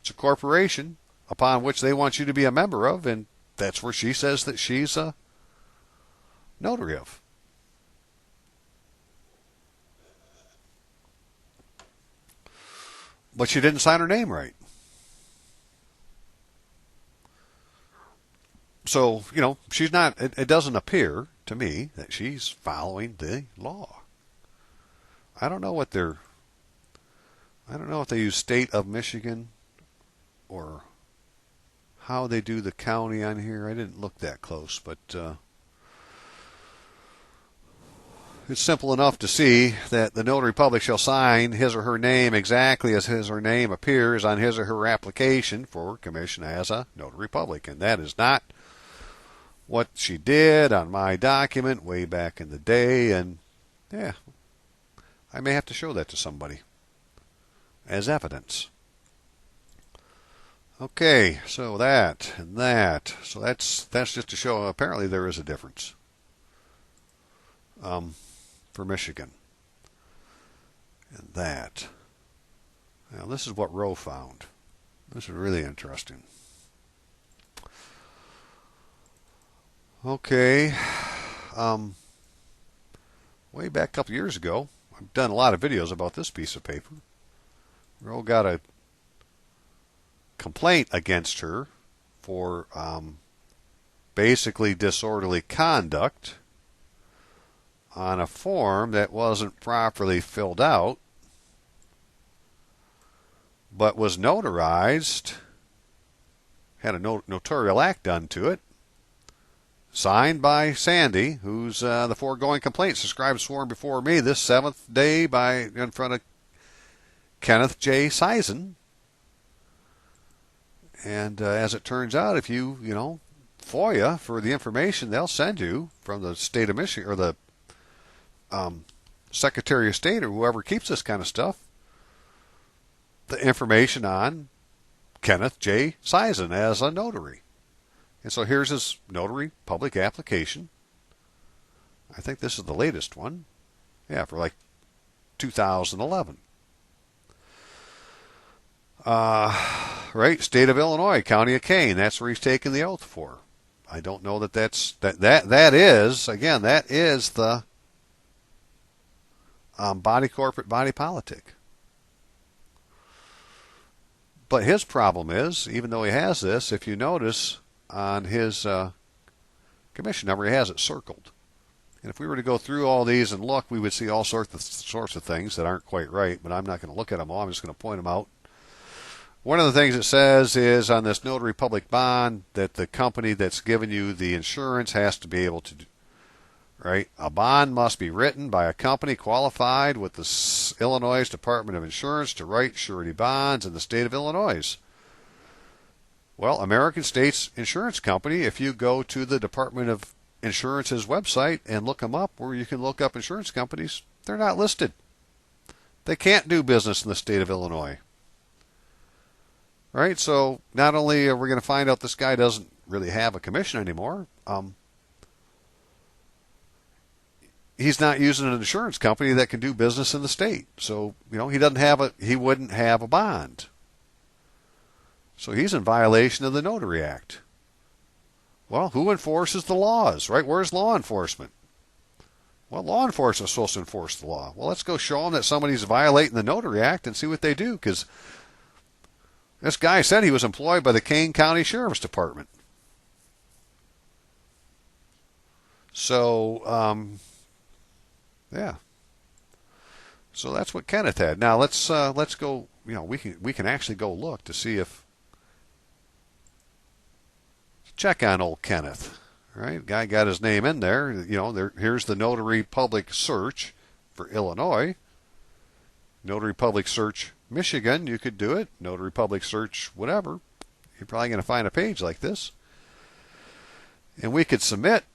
It's a corporation upon which they want you to be a member of, and that's where she says that she's a notary of. But she didn't sign her name right. So, she's not, it doesn't appear to me that she's following the law. I don't know if they use state of Michigan or how they do the county on here. I didn't look that close, but it's simple enough to see that the notary public shall sign his or her name exactly as his or her name appears on his or her application for commission as a notary public. And that is not what she did on my document way back in the day. And yeah, I may have to show that to somebody as evidence. Okay, so that and that. So that's just to show apparently there is a difference for Michigan. And that. Now this is what Roe found. This is really interesting. Okay. Way back a couple years ago, I've done a lot of videos about this piece of paper. Roe got a complaint against her for basically disorderly conduct on a form that wasn't properly filled out but was notarized, had a notarial act done to it, signed by Sandy, who's the foregoing complaint subscribed sworn before me this 7th day in front of Kenneth J. Sisen. And as it turns out, if you, FOIA for the information they'll send you from the state of Michigan or the Secretary of State or whoever keeps this kind of stuff, the information on Kenneth J. Sisen as a notary. And so here's his notary public application. I think this is the latest one. Yeah, for like 2011. Right, state of Illinois, county of Kane. That's where he's taking the oath for. I don't know that that is again, that is the corporate body politic. But his problem is, even though he has this, if you notice on his commission number, he has it circled. And if we were to go through all these and look, we would see all sorts of things that aren't quite right. But I'm not going to look at them all. I'm just going to point them out. One of the things it says is on this notary public bond that the company that's given you the insurance has to be able to do, right? A bond must be written by a company qualified with the Illinois Department of Insurance to write surety bonds in the state of Illinois. Well, American States Insurance Company, if you go to the Department of Insurance's website and look them up, where you can look up insurance companies, they're not listed. They can't do business in the state of Illinois. Right, so not only are we going to find out this guy doesn't really have a commission anymore, he's not using an insurance company that can do business in the state. So, he wouldn't have a bond. So he's in violation of the Notary Act. Well, who enforces the laws, right? Where's law enforcement? Well, law enforcement is supposed to enforce the law. Well, let's go show them that somebody's violating the Notary Act and see what they do, because this guy said he was employed by the Kane County Sheriff's Department. So, yeah. So that's what Kenneth had. Now let's go. We can actually go look to see if check on old Kenneth. Right, guy got his name in there. Here's the notary public search for Illinois. Notary public search Michigan, you could do it. Notary public search whatever. You're probably going to find a page like this. And we could submit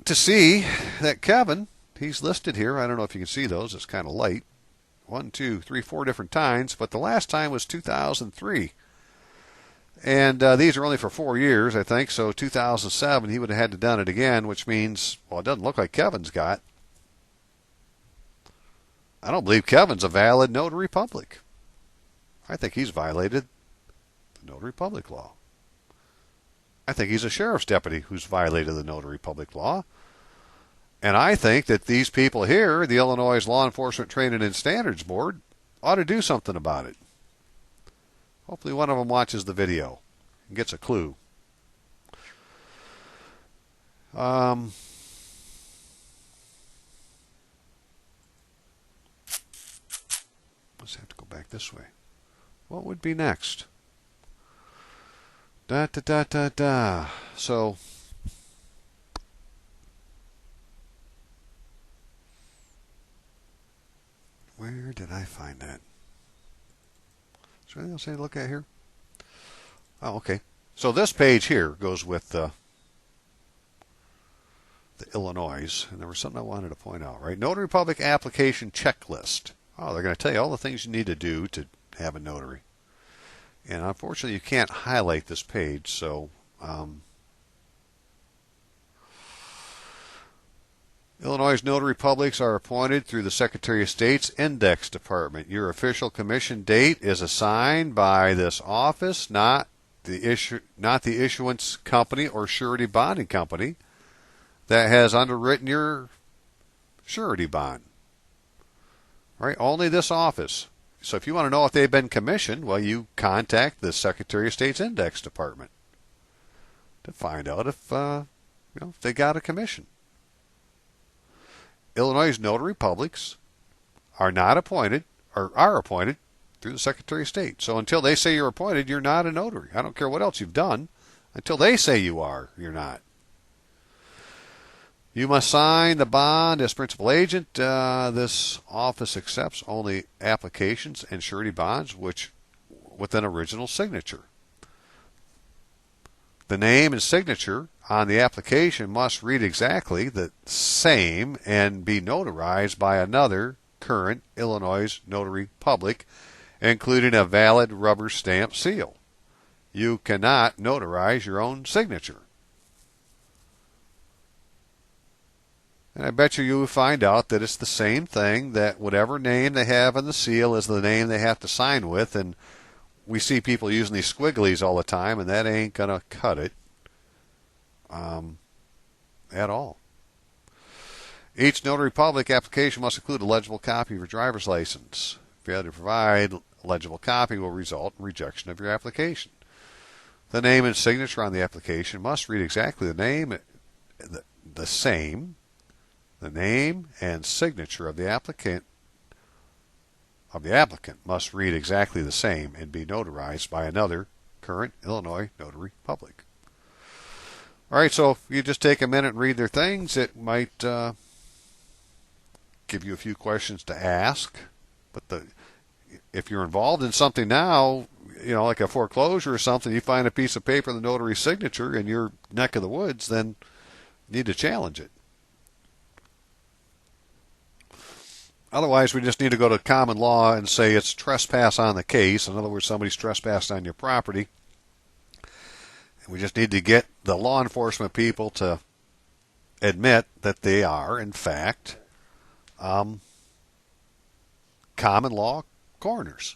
to see that Kevin, he's listed here. I don't know if you can see those. It's kind of light. 1, 2, 3, 4 different times. But the last time was 2003. And these are only for 4 years, I think. So 2007, he would have had to done it again, which means, well, it doesn't look like Kevin's got. I don't believe Kevin's a valid notary public. I think he's violated the notary public law. I think he's a sheriff's deputy who's violated the notary public law. And I think that these people here, the Illinois Law Enforcement Training and Standards Board, ought to do something about it. Hopefully one of them watches the video and gets a clue. Let's have to go back this way. What would be next? Da da da da da. So where did I find that? Is there anything else I need to look at here? Oh, okay. So this page here goes with the Illinois, and there was something I wanted to point out, right? Notary Public Application Checklist. Oh, they're going to tell you all the things you need to do to have a notary. And unfortunately, you can't highlight this page, so Illinois notary publics are appointed through the Secretary of State's Index Department. Your official commission date is assigned by this office, not the issuance company or surety bonding company that has underwritten your surety bond. Right? Only this office. So if you want to know if they've been commissioned, well, you contact the Secretary of State's Index Department to find out if if they got a commission. Illinois notary publics are not appointed, or are appointed through the Secretary of State. So until they say you're appointed, you're not a notary. I don't care what else you've done. Until they say you are, you're not. You must sign the bond as principal agent. This office accepts only applications and surety bonds with an original signature. The name and signature on the application must read exactly the same and be notarized by another current Illinois notary public, including a valid rubber stamp seal. You cannot notarize your own signature. And I bet you will find out that it's the same thing, that whatever name they have on the seal is the name they have to sign with, and we see people using these squigglies all the time, and that ain't going to cut it at all. Each notary public application must include a legible copy of your driver's license. Failure to provide a legible copy will result in rejection of your application. The name and signature on the application must read exactly the name and signature of the applicant must read exactly the same and be notarized by another current Illinois notary public. All right, so if you just take a minute and read their things, it might give you a few questions to ask. But if you're involved in something now, like a foreclosure or something, you find a piece of paper, the notary signature in your neck of the woods, then you need to challenge it. Otherwise, we just need to go to common law and say it's trespass on the case. In other words, somebody's trespassed on your property. And we just need to get the law enforcement people to admit that they are, in fact, common law coroners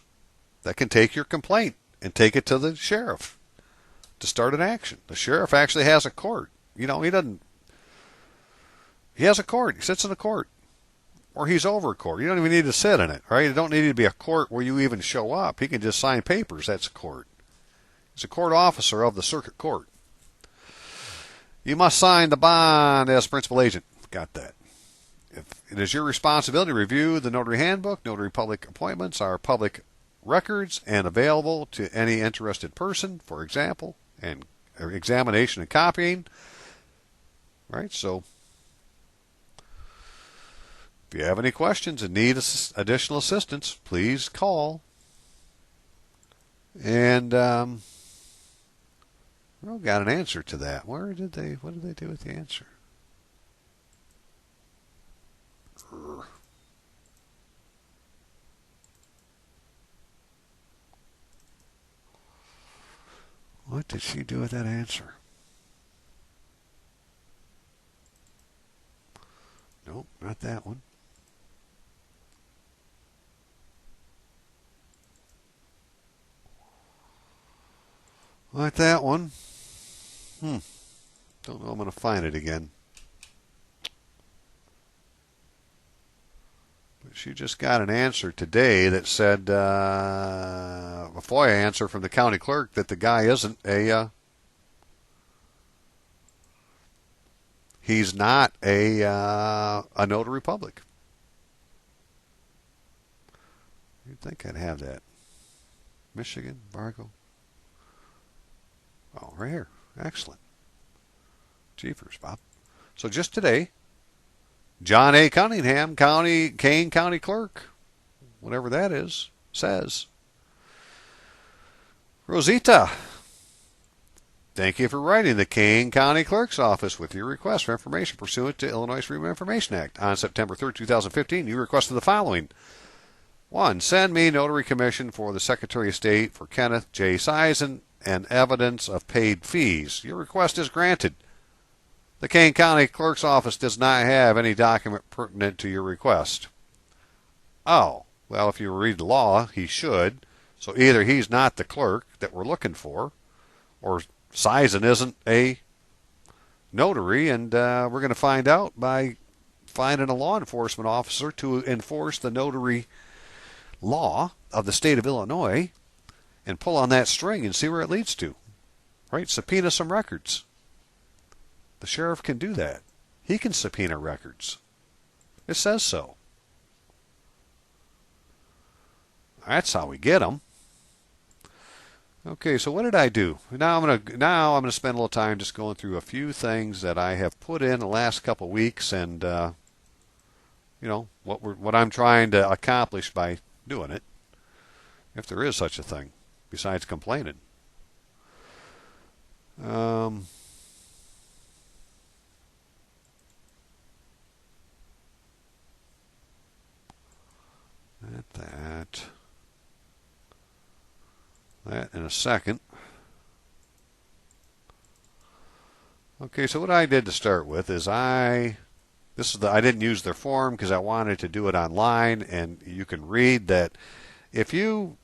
that can take your complaint and take it to the sheriff to start an action. The sheriff actually has a court. He has a court. He sits in a court. Or he's over a court. You don't even need to sit in it, right? You don't need to be a court where you even show up. He can just sign papers. That's a court. He's a court officer of the circuit court. You must sign the bond as principal agent. Got that. If it is your responsibility to review the notary handbook, notary public appointments are public records and available to any interested person, for example, and examination and copying. Right? So if you have any questions and need additional assistance, please call. And we got an answer to that. What did they do with the answer? What did she do with that answer? Nope, not that one. Not that one. Don't know I'm going to find it again. But she just got an answer today that said, a FOIA answer from the county clerk that the guy isn't he's not a notary public. You'd think I'd have that. Michigan, Fargo. Oh, right here. Excellent. Jeepers, Bob. So just today, John A. Cunningham, Kane County Clerk, whatever that is, says, Rosita, thank you for writing the Kane County Clerk's Office with your request for information pursuant to Illinois Freedom of Information Act. On September 3rd, 2015, you requested the following. 1. Send me notary commission for the Secretary of State for Kenneth J. Sison and evidence of paid fees. Your request is granted. The Kane County Clerk's Office does not have any document pertinent to your request. Oh, well, if you read the law, he should. So either he's not the clerk that we're looking for, or Sison isn't a notary, and we're going to find out by finding a law enforcement officer to enforce the notary law of the state of Illinois and pull on that string and see where it leads to. Right? Subpoena some records. The sheriff can do that. He can subpoena records. It says so. That's how we get them. Okay, so what did I do? Now I'm gonna spend a little time just going through a few things that I have put in the last couple of weeks, and what I'm trying to accomplish by doing it, if there is such a thing, besides complaining. That in a second. Okay, so what I did to start with is I didn't use their form because I wanted to do it online, and you can read that if you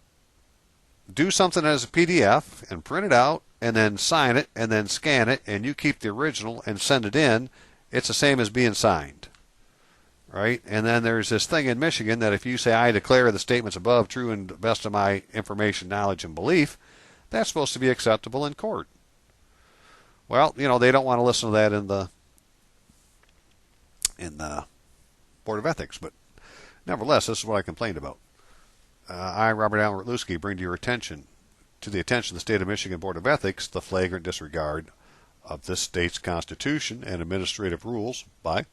do something as a PDF and print it out and then sign it and then scan it and you keep the original and send it in, it's the same as being signed. Right? And then there's this thing in Michigan that if you say, I declare the statements above true and to the best of my information, knowledge, and belief, that's supposed to be acceptable in court. Well, they don't want to listen to that in the Board of Ethics, but nevertheless, this is what I complained about. I, Robert Allen Rutluski, bring to the attention of the State of Michigan Board of Ethics the flagrant disregard of this state's Constitution and administrative rules by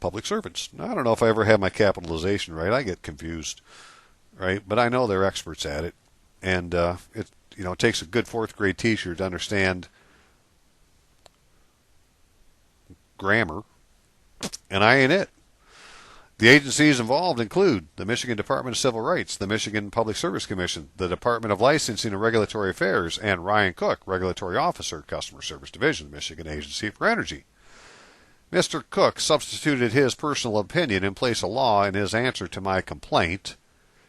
public servants. Now, I don't know if I ever have my capitalization right. I get confused, right? But I know they're experts at it, and it takes a good fourth grade teacher to understand grammar, and I ain't it. The agencies involved include the Michigan Department of Civil Rights, the Michigan Public Service Commission, the Department of Licensing and Regulatory Affairs, and Ryan Cook, Regulatory Officer, Customer Service Division, Michigan Agency for Energy. Mr. Cook substituted his personal opinion in place of law in his answer to my complaint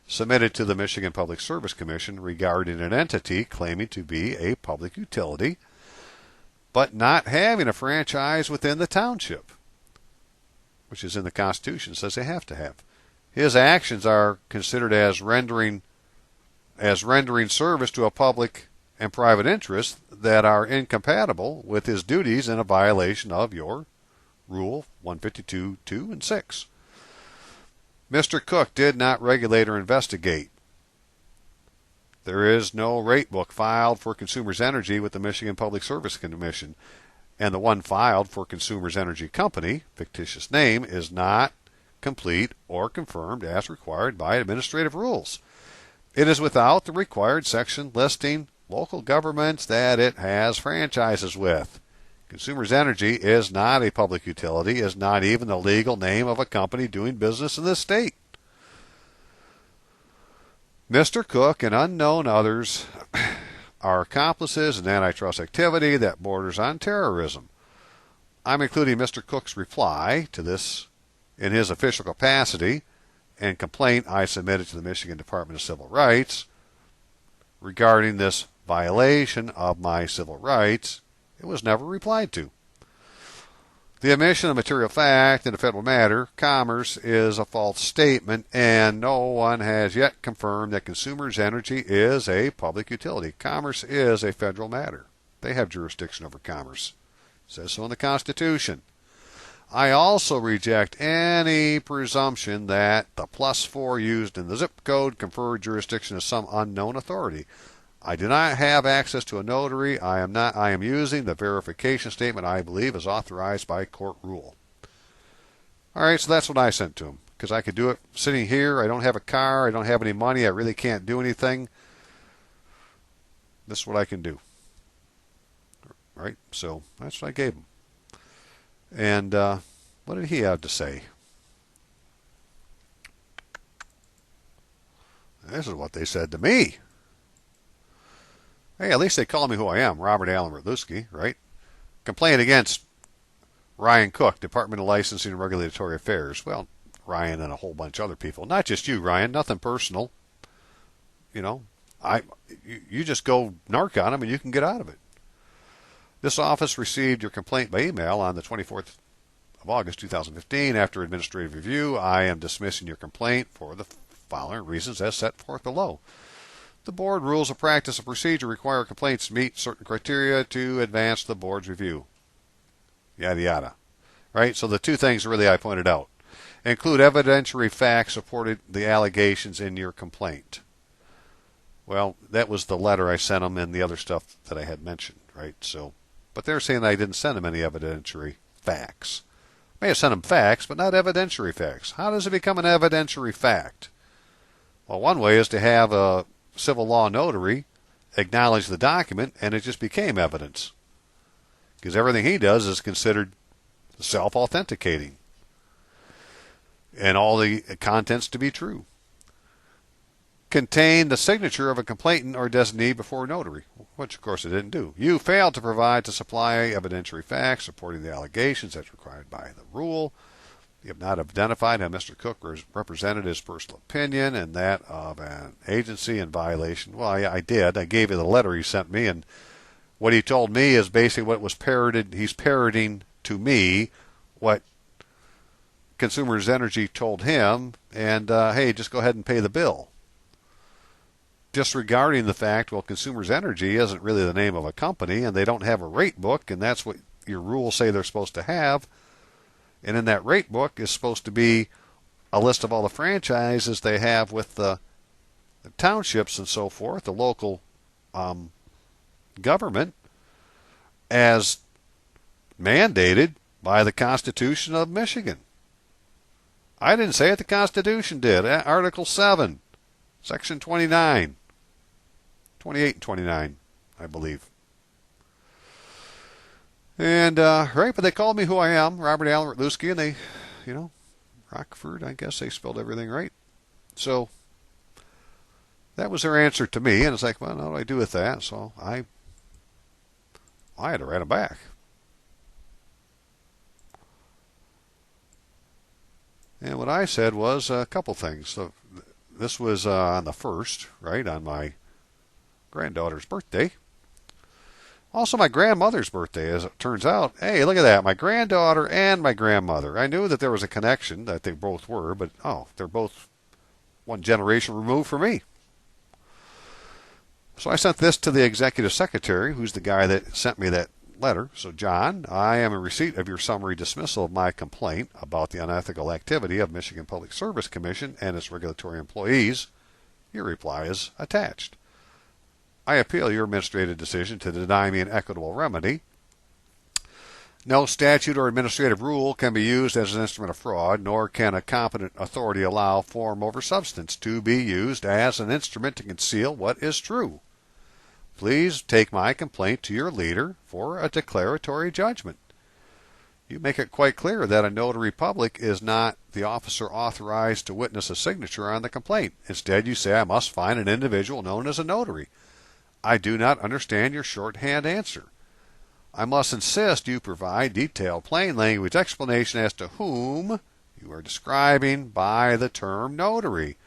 submitted to the Michigan Public Service Commission regarding an entity claiming to be a public utility but not having a franchise within the township, which is in the Constitution, says they have to have. His actions are considered as rendering service to a public and private interest that are incompatible with his duties and a violation of your Rule 152, 2, and 6. Mr. Cook did not regulate or investigate. There is no rate book filed for Consumers Energy with the Michigan Public Service Commission, and the one filed for Consumers Energy Company, fictitious name, is not complete or confirmed as required by administrative rules. It is without the required section listing local governments that it has franchises with. Consumers Energy is not a public utility, is not even the legal name of a company doing business in this state. Mr. Cook and unknown others are accomplices in antitrust activity that borders on terrorism. I'm including Mr. Cook's reply to this in his official capacity and complaint I submitted to the Michigan Department of Civil Rights regarding this violation of my civil rights. It was never replied to. The omission of material fact in a federal matter, commerce, is a false statement, and no one has yet confirmed that Consumers Energy is a public utility. Commerce is a federal matter. They have jurisdiction over commerce. It says so in the Constitution. I also reject any presumption that the +4 used in the zip code conferred jurisdiction to some unknown authority. I do not have access to a notary. I am using the verification statement I believe is authorized by court rule. All right, so that's what I sent to him, because I could do it sitting here. I don't have a car. I don't have any money. I really can't do anything. This is what I can do. All right, so that's what I gave him. And what did he have to say? This is what they said to me. Hey, at least they call me who I am, Robert Allen Rutluski, right? Complaint against Ryan Cook, Department of Licensing and Regulatory Affairs. Well, Ryan and a whole bunch of other people. Not just you, Ryan. Nothing personal. You know, you just go narc on them and you can get out of it. This office received your complaint by email on the 24th of August 2015. After administrative review, I am dismissing your complaint for the following reasons as set forth below. The board rules of practice and procedure require complaints to meet certain criteria to advance the board's review. Yada, yada. Right? So the two things really I pointed out. Include evidentiary facts supporting the allegations in your complaint. Well, that was the letter I sent them and the other stuff that I had mentioned, right? So, but they're saying I didn't send them any evidentiary facts. I may have sent them facts, but not evidentiary facts. How does it become an evidentiary fact? Well, one way is to have a civil law notary acknowledge the document and it just became evidence, because everything he does is considered self-authenticating and all the contents to be true. Contain the signature of a complainant or designee before notary, which of course it didn't do. You failed to provide to supply evidentiary facts supporting the allegations as required by the rule. You have not identified how Mr. Cook represented his personal opinion and that of an agency in violation. Well, I did. I gave you the letter he sent me, and what he told me is basically what was parroted. He's parroting to me what Consumers Energy told him, and hey, just go ahead and pay the bill. Disregarding the fact, well, Consumers Energy isn't really the name of a company, and they don't have a rate book, and that's what your rules say they're supposed to have. And in that rate book is supposed to be a list of all the franchises they have with the townships and so forth, the local government, as mandated by the Constitution of Michigan. I didn't say it, the Constitution did. Article 7, Section 29, 28 and 29, I believe. And, right, but they called me who I am, Robert Allen Rutluski, and they, you know, Rockford, I guess they spelled everything right. So, that was their answer to me, and it's like, well, what do I do with that? So, I had to write them back. And what I said was a couple things. So, this was on the 1st, right, on my granddaughter's birthday. Also my grandmother's birthday, as it turns out. Hey, look at that. My granddaughter and my grandmother. I knew that there was a connection, that they both were, but, oh, they're both one generation removed from me. So I sent this to the executive secretary, who's the guy that sent me that letter. So, John, I am in receipt of your summary dismissal of my complaint about the unethical activity of Michigan Public Service Commission and its regulatory employees. Your reply is attached. I appeal your administrative decision to deny me an equitable remedy. No statute or administrative rule can be used as an instrument of fraud, nor can a competent authority allow form over substance to be used as an instrument to conceal what is true. Please take my complaint to your leader for a declaratory judgment. You make it quite clear that a notary public is not the officer authorized to witness a signature on the complaint. Instead, you say I must find an individual known as a notary. I do not understand your shorthand answer. I must insist you provide detailed, plain language explanation as to whom you are describing by the term notary,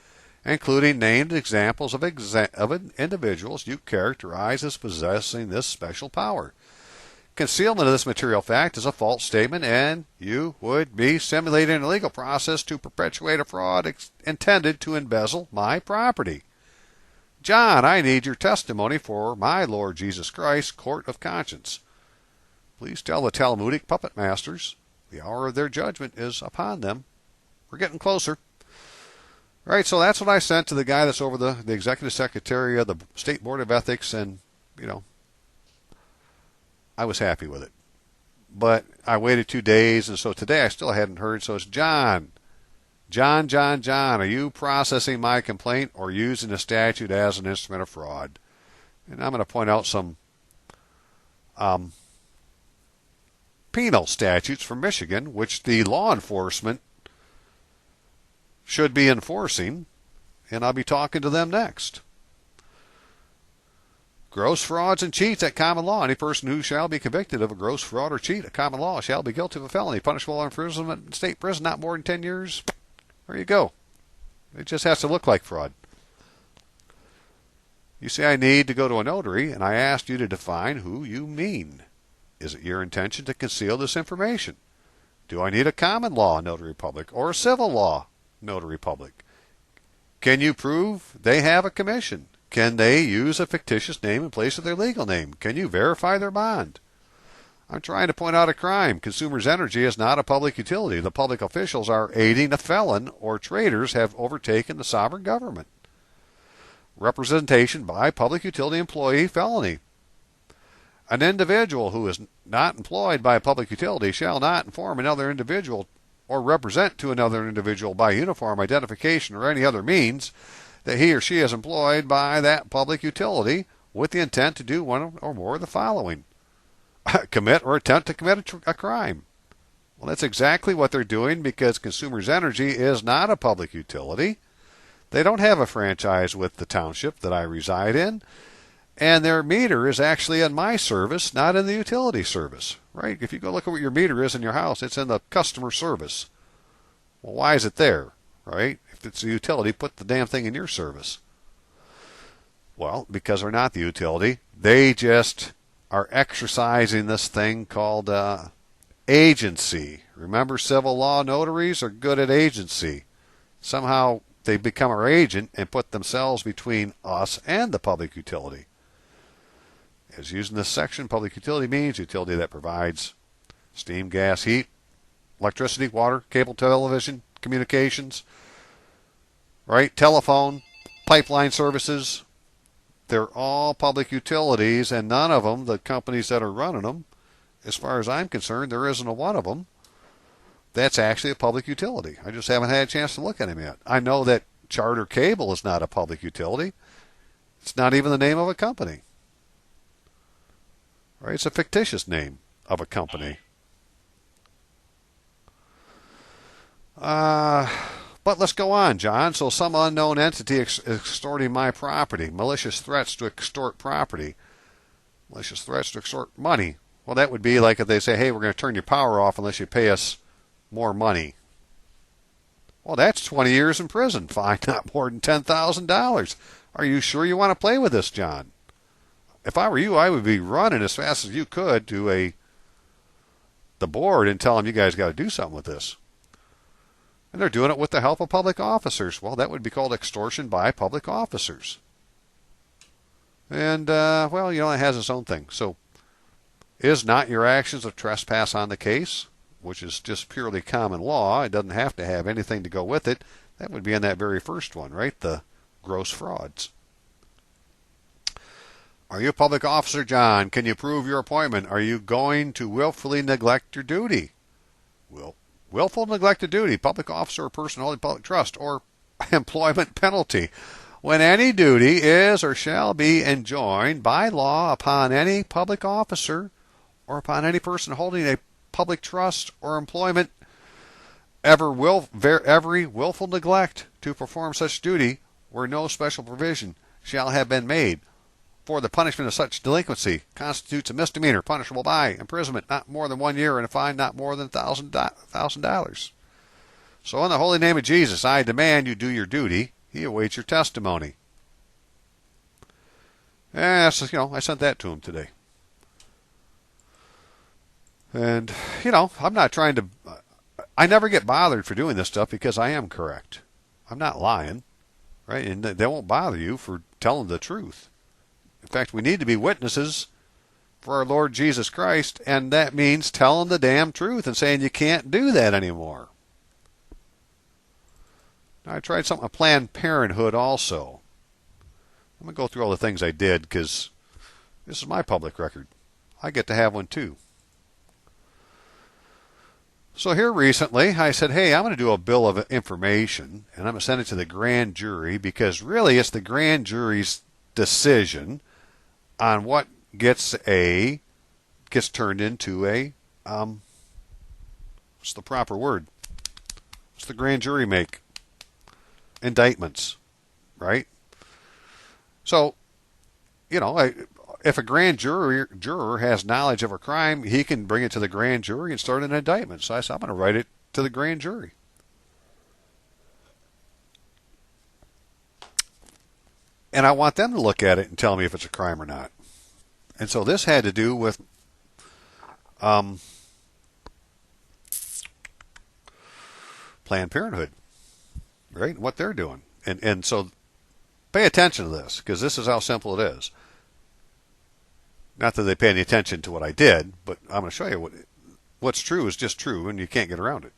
including named examples of individuals you characterize as possessing this special power. Concealment of this material fact is a false statement, and you would be simulating a legal process to perpetuate a fraud intended to embezzle my property. John, I need your testimony for my Lord Jesus Christ, court of conscience. Please tell the Talmudic puppet masters the hour of their judgment is upon them. We're getting closer. All right, so that's what I sent to the guy that's over the executive secretary of the State Board of Ethics, and, I was happy with it. But I waited 2 days, and so today I still hadn't heard. So it's John, are you processing my complaint or using the statute as an instrument of fraud? And I'm going to point out some penal statutes from Michigan, which the law enforcement should be enforcing, and I'll be talking to them next. Gross frauds and cheats at common law. Any person who shall be convicted of a gross fraud or cheat at common law shall be guilty of a felony, punishable by imprisonment in state prison not more than 10 years. There you go. It just has to look like fraud. You say I need to go to a notary, and I asked you to define who you mean. Is it your intention to conceal this information? Do I need a common law notary public or a civil law notary public? Can you prove they have a commission? Can they use a fictitious name in place of their legal name? Can you verify their bond? I'm trying to point out a crime. Consumers Energy is not a public utility. The public officials are aiding a felon, or traitors have overtaken the sovereign government. Representation by public utility employee, felony. An individual who is not employed by a public utility shall not inform another individual or represent to another individual by uniform identification or any other means that he or she is employed by that public utility with the intent to do one or more of the following. Commit or attempt to commit a crime. Well, that's exactly what they're doing, because Consumers Energy is not a public utility. They don't have a franchise with the township that I reside in, and their meter is actually in my service, not in the utility service. Right? If you go look at what your meter is in your house, it's in the customer service. Well, why is it there? Right? If it's a utility, put the damn thing in your service. Well, because they're not the utility. They just are exercising this thing called agency. Remember, civil law notaries are good at agency. Somehow they become our agent and put themselves between us and the public utility. As used in this section, public utility means utility that provides steam, gas, heat, electricity, water, cable, television, communications, right? Telephone, pipeline services. They're all public utilities, and none of them, the companies that are running them, as far as I'm concerned, there isn't a one of them that's actually a public utility. I just haven't had a chance to look at them yet. I know that Charter Cable is not a public utility. It's not even the name of a company. Right? It's a fictitious name of a company. But let's go on, John. So some unknown entity extorting my property. Malicious threats to extort property. Malicious threats to extort money. Well, that would be like if they say, hey, we're going to turn your power off unless you pay us more money. Well, that's 20 years in prison. Fine, not more than $10,000. Are you sure you want to play with this, John? If I were you, I would be running as fast as you could to the board and tell them you guys got to do something with this. And they're doing it with the help of public officers. Well, that would be called extortion by public officers. And, well, it has its own thing. So, is not your actions of trespass on the case, which is just purely common law. It doesn't have to have anything to go with it. That would be in that very first one, right? The gross frauds. Are you a public officer, John? Can you prove your appointment? Are you going to willfully neglect your duty? Willful neglect of duty, public officer or person holding public trust, or employment penalty. When any duty is or shall be enjoined by law upon any public officer or upon any person holding a public trust or employment, every willful neglect to perform such duty where no special provision shall have been made. for the punishment of such delinquency constitutes a misdemeanor, punishable by imprisonment not more than 1 year and a fine not more than $1,000. So in the holy name of Jesus, I demand you do your duty. He awaits your testimony. I sent that to him today. And, I'm not trying to... I never get bothered for doing this stuff because I am correct. I'm not lying, right? And they won't bother you for telling the truth. In fact, we need to be witnesses for our Lord Jesus Christ, and that means telling the damn truth and saying you can't do that anymore. Now, I tried something, a Planned Parenthood also. I'm going to go through all the things I did because this is my public record. I get to have one too. So here recently, I said, hey, I'm going to do a bill of information, and I'm going to send it to the grand jury because really it's the grand jury's decision on what gets turned into a, what's the proper word? What's the grand jury make? Indictments, right? So, if a grand juror has knowledge of a crime, he can bring it to the grand jury and start an indictment. So I said, I'm going to write it to the grand jury. And I want them to look at it and tell me if it's a crime or not. And so this had to do with Planned Parenthood, right? What they're doing. And so pay attention to this, because this is how simple it is. Not that they pay any attention to what I did, but I'm going to show you what's true is just true, and you can't get around it.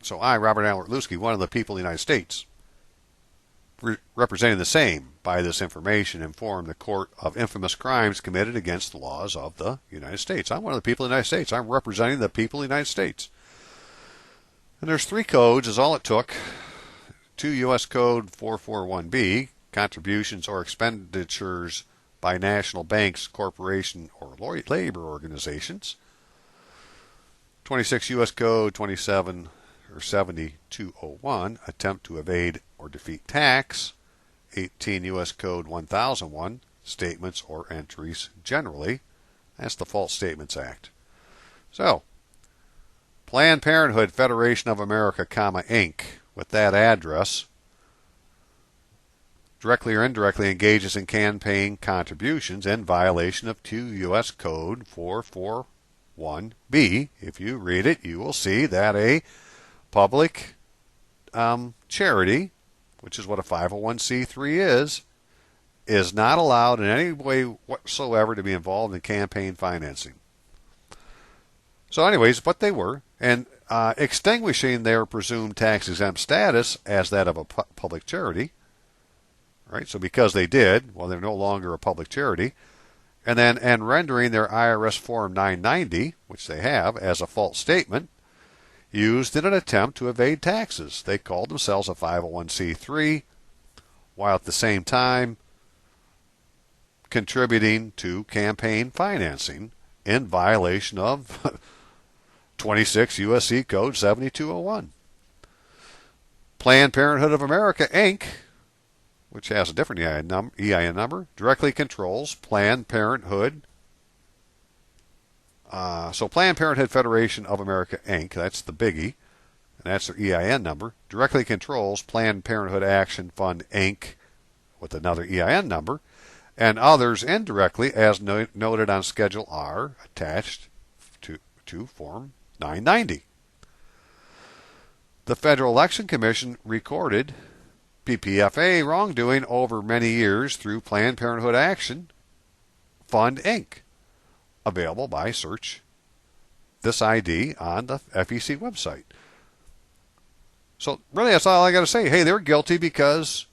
So I, Robert Albert Lusky, one of the people of the United States, representing the same by this information, inform the court of infamous crimes committed against the laws of the United States. I'm one of the people of the United States. I'm representing the people of the United States. And there's 3 codes is all it took. 2 U.S. Code 441B, contributions or expenditures by national banks, corporation, or labor organizations. 26 U.S. Code 27 or 7201, attempt to evade or defeat tax. 18 U.S. Code 1001, statements or entries generally. That's the False Statements Act. So, Planned Parenthood Federation of America, Inc., with that address, directly or indirectly engages in campaign contributions in violation of 2 U.S. Code 441B. If you read it, you will see that a public charity, which is what a 501c3 is not allowed in any way whatsoever to be involved in campaign financing. So anyways, what they were, and extinguishing their presumed tax-exempt status as that of a public charity, right? So because they did, well, they're no longer a public charity, and rendering their IRS Form 990, which they have, as a false statement, used in an attempt to evade taxes. They called themselves a 501c3, while at the same time contributing to campaign financing in violation of 26 U.S.C. Code 7201. Planned Parenthood of America, Inc., which has a different EIN number, directly controls Planned Parenthood. So Planned Parenthood Federation of America, Inc., that's the biggie, and that's their EIN number, directly controls Planned Parenthood Action Fund, Inc., with another EIN number, and others indirectly, as noted on Schedule R, attached to Form 990. The Federal Election Commission recorded PPFA wrongdoing over many years through Planned Parenthood Action Fund, Inc., available by search this ID on the FEC website. So really that's all I got to say. Hey, they're guilty because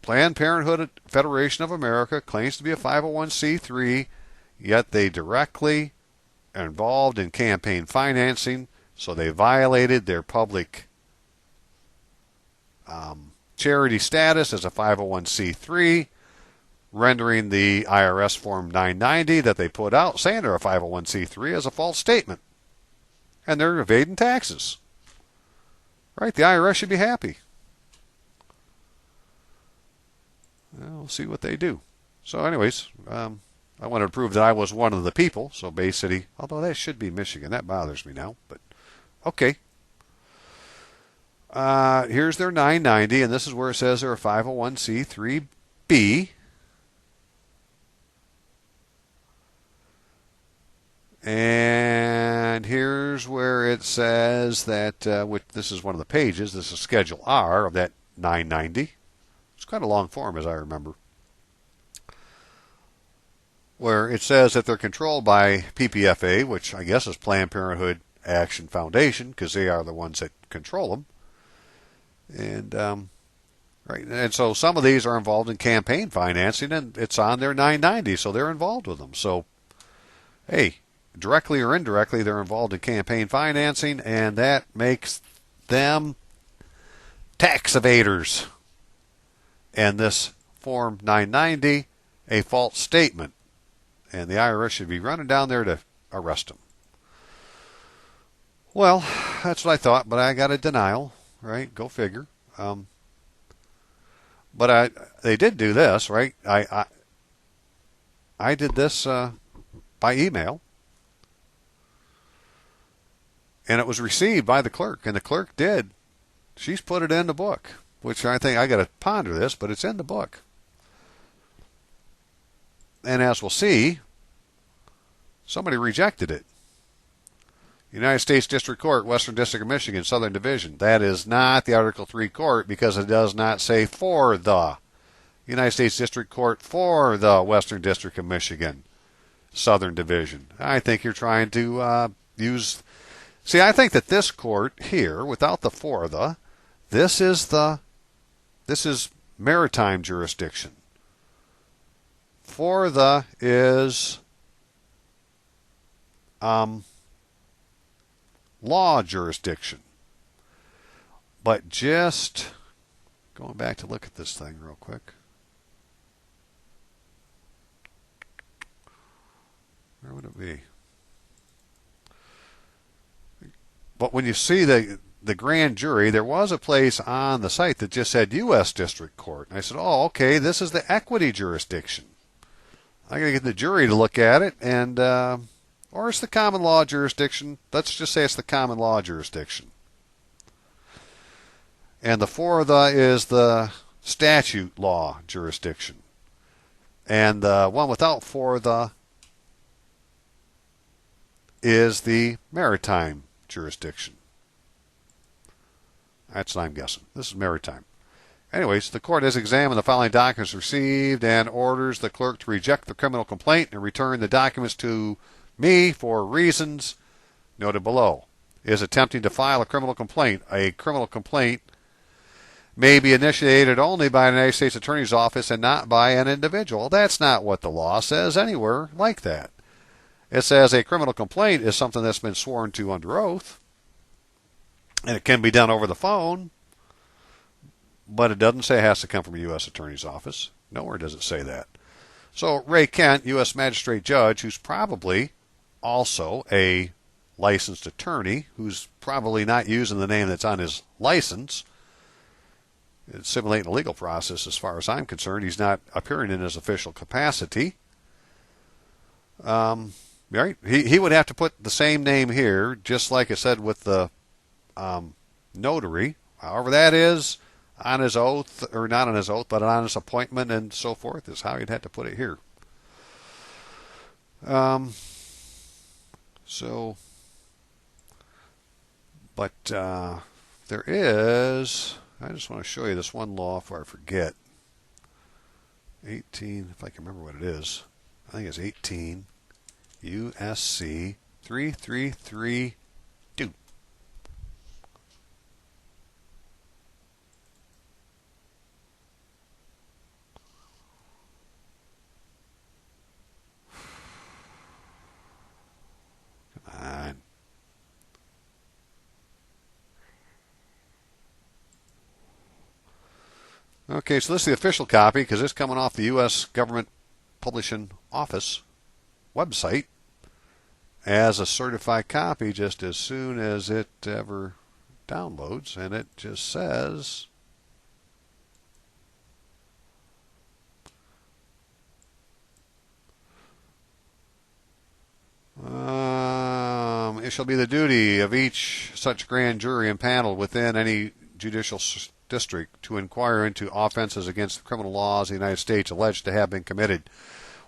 Planned Parenthood Federation of America claims to be a 501c3, yet they directly are involved in campaign financing, so they violated their public charity status as a 501c3, rendering the IRS Form 990 that they put out saying they're a 501c3 as a false statement. And they're evading taxes. Right? The IRS should be happy. Well, we'll see what they do. So anyways, I wanted to prove that I was one of the people. So Bay City, although that should be Michigan. That bothers me now. But okay. Here's their 990, and this is where it says they're a 501c3B. And here's where it says that, this is one of the pages, this is Schedule R of that 990. It's quite a long form, as I remember, where it says that they're controlled by PPFA, which I guess is Planned Parenthood Action Foundation, because they are the ones that control them. And right, and so some of these are involved in campaign financing, and it's on their 990, so they're involved with them. So, hey, directly or indirectly, they're involved in campaign financing, and that makes them tax evaders. And this Form 990, a false statement, and the IRS should be running down there to arrest them. Well, that's what I thought, but I got a denial. Right, go figure. But they did do this, right? I did this by email, and it was received by the clerk, and the clerk did. She's put it in the book, which I think I got to ponder this, but it's in the book. And as we'll see, somebody rejected it. United States District Court, Western District of Michigan, Southern Division. That is not the Article 3 court because it does not say for the United States District Court for the Western District of Michigan, Southern Division. I think you're trying to use... See, I think that this court here, without the for the, this is maritime jurisdiction. For the is... law jurisdiction. But just going back to look at this thing real quick. Where would it be? But when you see the grand jury, there was a place on the site that just said U.S. District Court. And I said, oh, okay, this is the equity jurisdiction. I got to get the jury to look at it, and or it's the common law jurisdiction. Let's just say it's the common law jurisdiction. And the for the is the statute law jurisdiction. And the one without for the is the maritime jurisdiction. That's what I'm guessing. This is maritime. Anyways, the court has examined the following documents received and orders the clerk to reject the criminal complaint and return the documents to me for reasons noted below. Is attempting to file a criminal complaint. A criminal complaint may be initiated only by an United States Attorney's Office and not by an individual. That's not what the law says anywhere like that. It says a criminal complaint is something that's been sworn to under oath, and it can be done over the phone, but it doesn't say it has to come from a U.S. Attorney's Office. Nowhere does it say that. So Ray Kent, U.S. Magistrate Judge, who's probably also a licensed attorney, who's probably not using the name that's on his license, it's simulating a legal process as far as I'm concerned. He's not appearing in his official capacity. Right? He would have to put the same name here, just like I said with the notary, however that is, on his oath, or not on his oath, but on his appointment and so forth, is how he'd have to put it here. But there is, I just want to show you this one law before I forget. 18, if I can remember what it is. I think it's 18 USC 3332. Come on. Okay, so this is the official copy because it's coming off the U.S. Government Publishing Office website as a certified copy just as soon as it ever downloads, and it just says It shall be the duty of each such grand jury impaneled within any judicial district to inquire into offenses against the criminal laws of the United States alleged to have been committed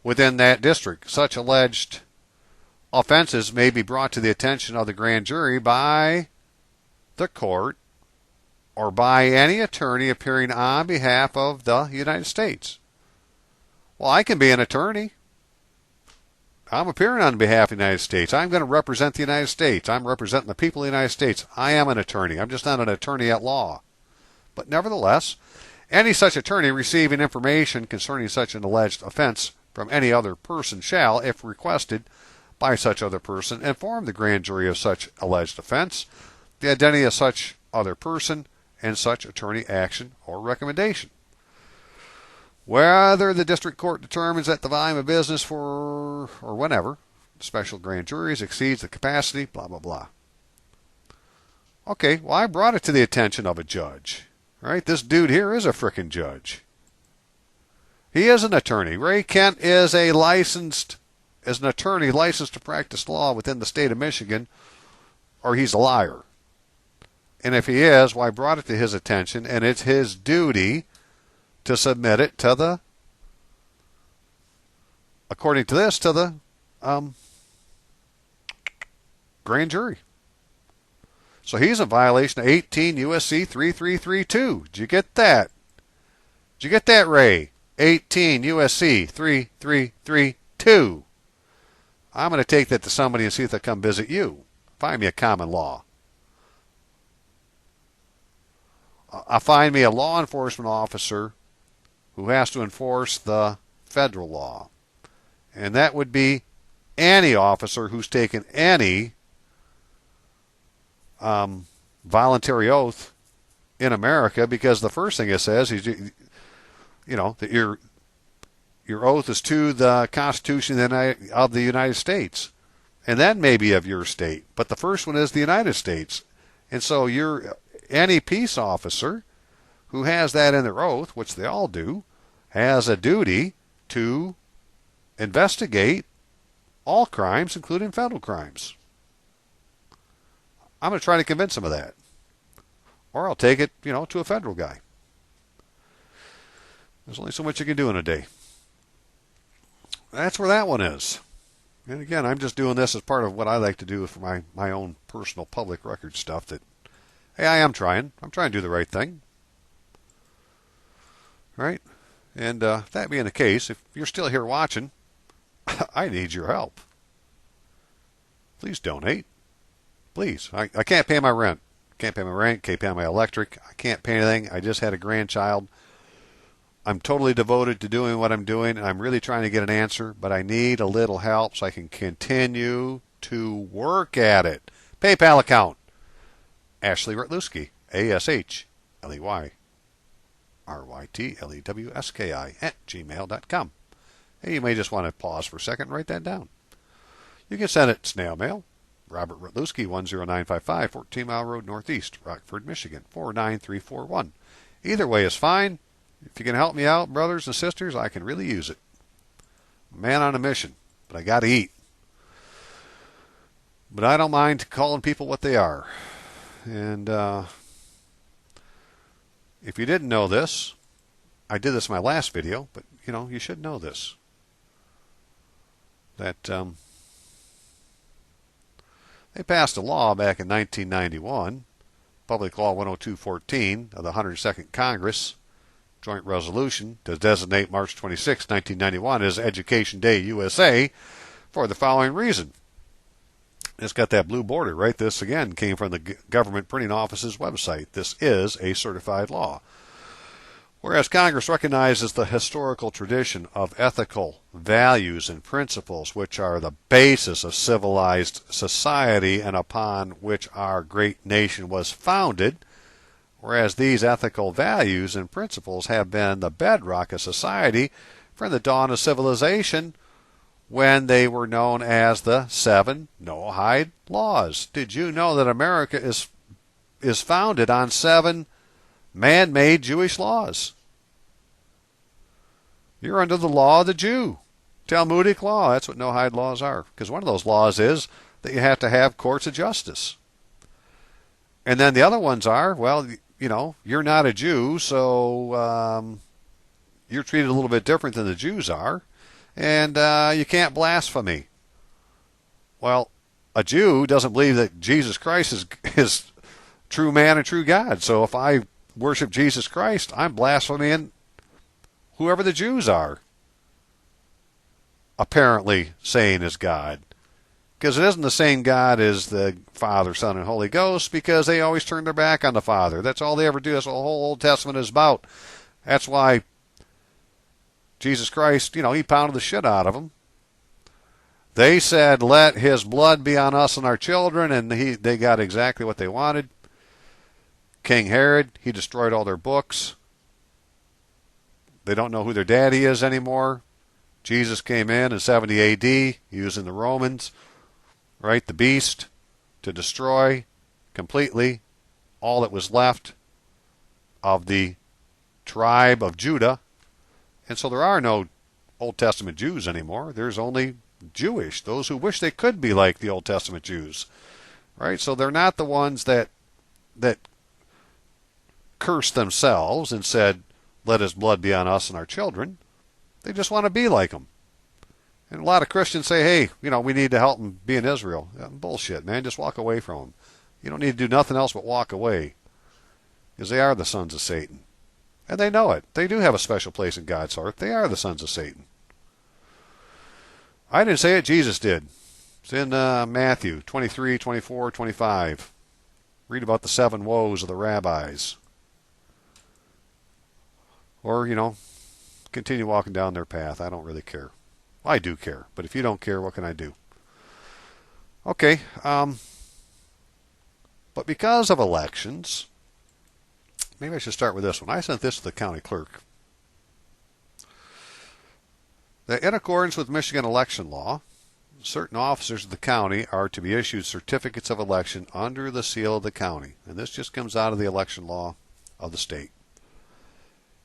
within that district. Such alleged offenses may be brought to the attention of the grand jury by the court or by any attorney appearing on behalf of the United States. Well, I can be an attorney. I'm appearing on behalf of the United States. I'm going to represent the United States. I'm representing the people of the United States. I am an attorney. I'm just not an attorney at law. But nevertheless, any such attorney receiving information concerning such an alleged offense from any other person shall, if requested by such other person, inform the grand jury of such alleged offense, the identity of such other person, and such attorney action or recommendation. Whether the district court determines that the volume of business for, or whenever, special grand juries exceeds the capacity, blah, blah, blah. Okay, well, I brought it to the attention of a judge. Right? This dude here is a frickin' judge. He is an attorney. Ray Kent is an attorney licensed to practice law within the state of Michigan, or he's a liar. And if he is, well, I brought it to his attention, and it's his duty to submit it to the, according to this, to the grand jury. So he's in violation of 18 U.S.C. 3332. Did you get that? Did you get that, Ray? 18 U.S.C. 3332. I'm going to take that to somebody and see if they'll come visit you. Find me a common law. Find me a law enforcement officer who has to enforce the federal law. And that would be any officer who's taken any voluntary oath in America, because the first thing it says is, that your oath is to the Constitution of the United States, and then maybe of your state. But the first one is the United States. And so any peace officer who has that in their oath, which they all do, has a duty to investigate all crimes, including federal crimes. I'm going to try to convince him of that. Or I'll take it, to a federal guy. There's only so much you can do in a day. That's where that one is. And again, I'm just doing this as part of what I like to do for my own personal public record stuff that, hey, I am trying. I'm trying to do the right thing. Right? And that being the case, if you're still here watching, I need your help. Please donate. Please. I can't pay my rent. Can't pay my electric. I can't pay anything. I just had a grandchild. I'm totally devoted to doing what I'm doing, and I'm really trying to get an answer, but I need a little help so I can continue to work at it. PayPal account, Ashley Rytlewski, ASHLEY @gmail.com. Hey, you may just want to pause for a second and write that down. You can send it snail mail. Robert Rytlewski, 10955 14 Mile Road Northeast, Rockford, Michigan, 49341. Either way is fine. If you can help me out, brothers and sisters, I can really use it. Man on a mission, but I got to eat. But I don't mind calling people what they are. And if you didn't know this, I did this in my last video, but you should know this. That they passed a law back in 1991, Public Law 10214 of the 102nd Congress, Joint Resolution, to designate March 26, 1991 as Education Day USA for the following reason. It's got that blue border, right? This, again, came from the Government Printing Office's website. This is a certified law. Whereas Congress recognizes the historical tradition of ethical values and principles which are the basis of civilized society and upon which our great nation was founded, whereas these ethical values and principles have been the bedrock of society from the dawn of civilization when they were known as the 7 Noahide laws. Did you know that America is founded on 7 man-made Jewish laws? You're under the law of the Jew. Talmudic law. That's what Noahide laws are. Because one of those laws is that you have to have courts of justice. And then the other ones are, well, you're not a Jew, so you're treated a little bit different than the Jews are, and you can't blaspheme. Well, a Jew doesn't believe that Jesus Christ is true man and true God. So if I worship Jesus Christ, I'm blaspheming whoever the Jews are apparently saying is God. Because it isn't the same God as the Father, Son, and Holy Ghost, because they always turn their back on the Father. That's all they ever do. That's what the whole Old Testament is about. That's why Jesus Christ, he pounded the shit out of them. They said, let his blood be on us and our children, and they got exactly what they wanted. King Herod, he destroyed all their books. They don't know who their daddy is anymore. Jesus came in 70 A.D., using the Romans, right, the beast, to destroy completely all that was left of the tribe of Judah. And so there are no Old Testament Jews anymore. There's only Jewish, those who wish they could be like the Old Testament Jews. Right? So they're not the ones that cursed themselves and said, let his blood be on us and our children. They just want to be like them. And a lot of Christians say, hey, we need to help them be in Israel. Bullshit, man. Just walk away from them. You don't need to do nothing else but walk away. Because they are the sons of Satan. And they know it. They do have a special place in God's heart. They are the sons of Satan. I didn't say it. Jesus did. It's in Matthew 23, 24, 25. Read about the 7 woes of the rabbis. Or, continue walking down their path. I don't really care. I do care. But if you don't care, what can I do? Okay. But because of elections, maybe I should start with this one. I sent this to the county clerk. That in accordance with Michigan election law, certain officers of the county are to be issued certificates of election under the seal of the county. And this just comes out of the election law of the state.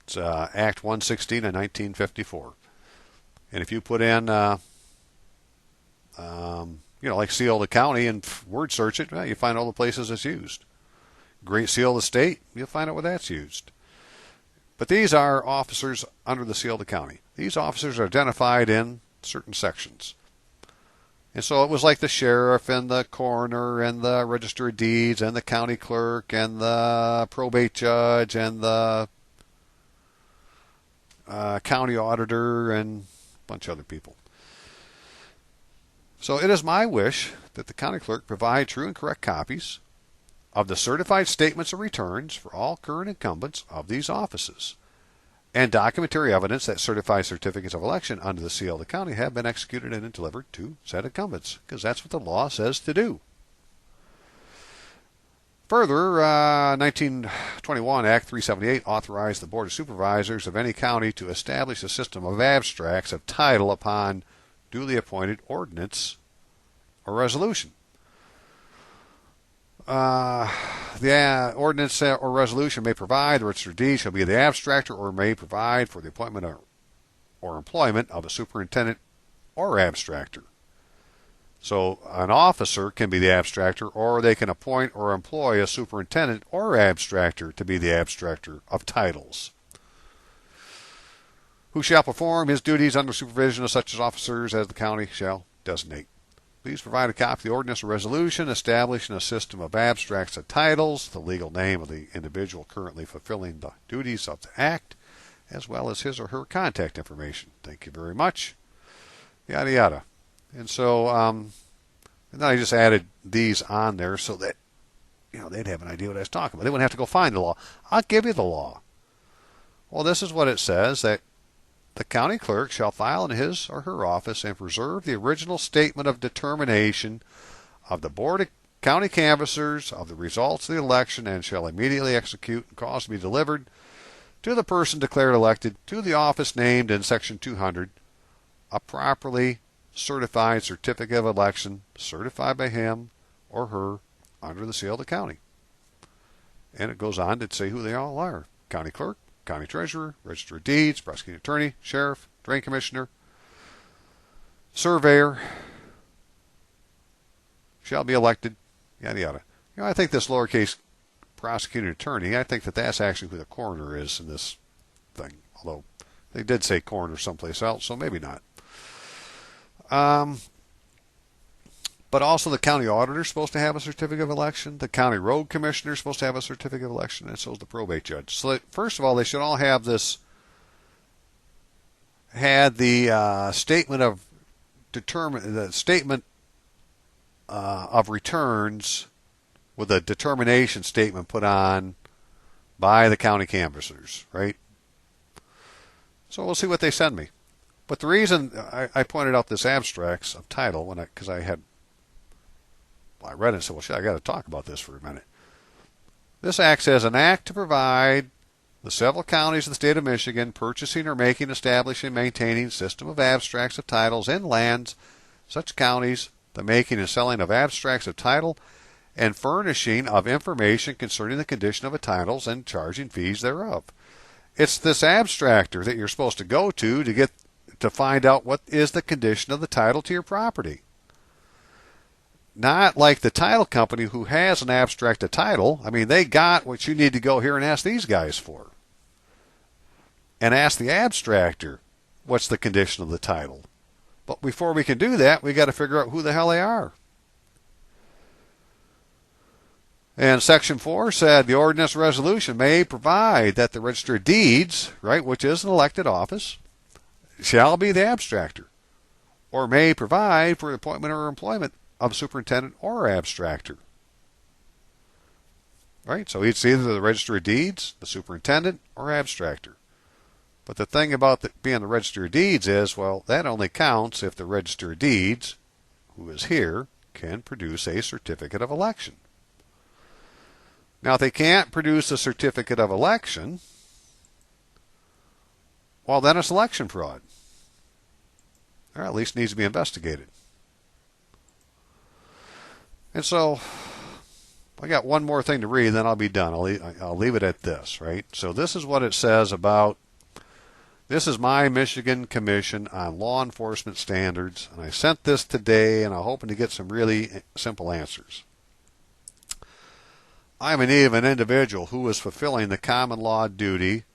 It's Act 116 of 1954. And if you put in, like seal of the county and word search it, you find all the places it's used. Great seal of the state, you'll find out where that's used. But these are officers under the seal of the county. These officers are identified in certain sections. And so it was like the sheriff and the coroner and the register of deeds and the county clerk and the probate judge and the county auditor and a bunch of other people. So it is my wish that the county clerk provide true and correct copies of the certified statements of returns for all current incumbents of these offices, and documentary evidence that certified certificates of election under the seal of the county have been executed and delivered to said incumbents, because that's what the law says to do. Further, 1921 Act 378 authorized the Board of Supervisors of any county to establish a system of abstracts of title upon duly appointed ordinance or resolution. The ordinance or resolution may provide the registered deed shall be the abstractor, or may provide for the appointment or employment of a superintendent or abstractor. So an officer can be the abstractor, or they can appoint or employ a superintendent or abstractor to be the abstractor of titles, who shall perform his duties under supervision of such officers as the county shall designate. Please provide a copy of the ordinance or resolution establishing a system of abstracts of titles, the legal name of the individual currently fulfilling the duties of the act, as well as his or her contact information. Thank you very much. Yada yada. And so, and then I just added these on there so that they'd have an idea what I was talking about. They wouldn't have to go find the law. I'll give you the law. Well, this is what it says, that the county clerk shall file in his or her office and preserve the original statement of determination of the Board of County Canvassers of the results of the election, and shall immediately execute and cause to be delivered to the person declared elected to the office named in Section 200 a properly certified certificate of election certified by him or her under the seal of the county. And it goes on to say who they all are. County clerk, county treasurer, register of deeds, prosecuting attorney, sheriff, drain commissioner, surveyor shall be elected, yada yada. I think this lowercase prosecuting attorney, I think that's actually who the coroner is in this thing. Although they did say coroner someplace else, so maybe not. But also the county auditor is supposed to have a certificate of election. The county road commissioner is supposed to have a certificate of election, and so is the probate judge. So first of all, they should all have this. Had the statement of of returns with a determination statement put on by the county canvassers, right? So we'll see what they send me. But the reason I pointed out this abstracts of title because I read it and said, well, shit, I got to talk about this for a minute. This acts as an act to provide the several counties of the state of Michigan purchasing or making, establishing, maintaining system of abstracts of titles in lands, such counties, the making and selling of abstracts of title, and furnishing of information concerning the condition of a titles and charging fees thereof. It's this abstractor that you're supposed to go to find out what is the condition of the title to your property. Not like the title company who has an abstract of title. I mean, they got what you need to go here and ask these guys for. And ask the abstractor what's the condition of the title. But before we can do that, we got to figure out who the hell they are. And Section 4 said the ordinance resolution may provide that the Register of Deeds, right, which is an elected office, shall be the abstractor, or may provide for the appointment or employment of superintendent or abstractor. Right? So it's either the Register of Deeds, the superintendent, or abstractor. But the thing about being the Register of Deeds is, well, that only counts if the Register of Deeds, who is here, can produce a certificate of election. Now, if they can't produce a certificate of election, well, then it's election fraud. Or at least needs to be investigated. And so, I got one more thing to read, then I'll be done. I'll leave it at this, right? So this is what it says about, this is my Michigan Commission on Law Enforcement Standards, and I sent this today, and I'm hoping to get some really simple answers. I am in need of an individual who is fulfilling the common law duty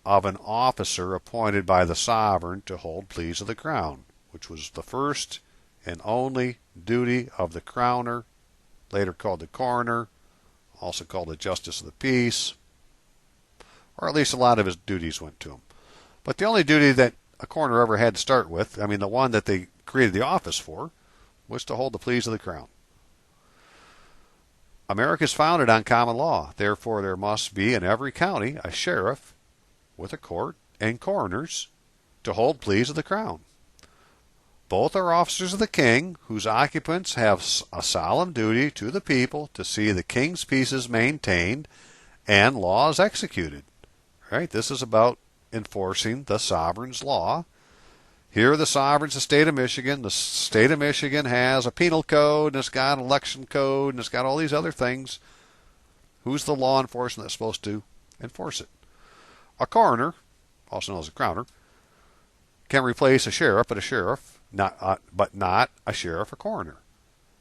of an officer appointed by the sovereign to hold pleas of the crown, which was the first and only duty of the crowner, later called the coroner, also called the justice of the peace, or at least a lot of his duties went to him. But the only duty that a coroner ever had to start with, I mean the one that they created the office for, was to hold the pleas of the crown. America is founded on common law. Therefore, there must be in every county a sheriff with a court and coroners to hold pleas of the crown. Both are officers of the king, whose occupants have a solemn duty to the people to see the king's peace maintained and laws executed. Right? This is about enforcing the sovereign's law. Here the sovereign's the state of Michigan. The state of Michigan has a penal code, and it's got an election code, and it's got all these other things. Who's the law enforcement that's supposed to enforce it? A coroner, also known as a crowner, can replace a sheriff, but not a sheriff or coroner.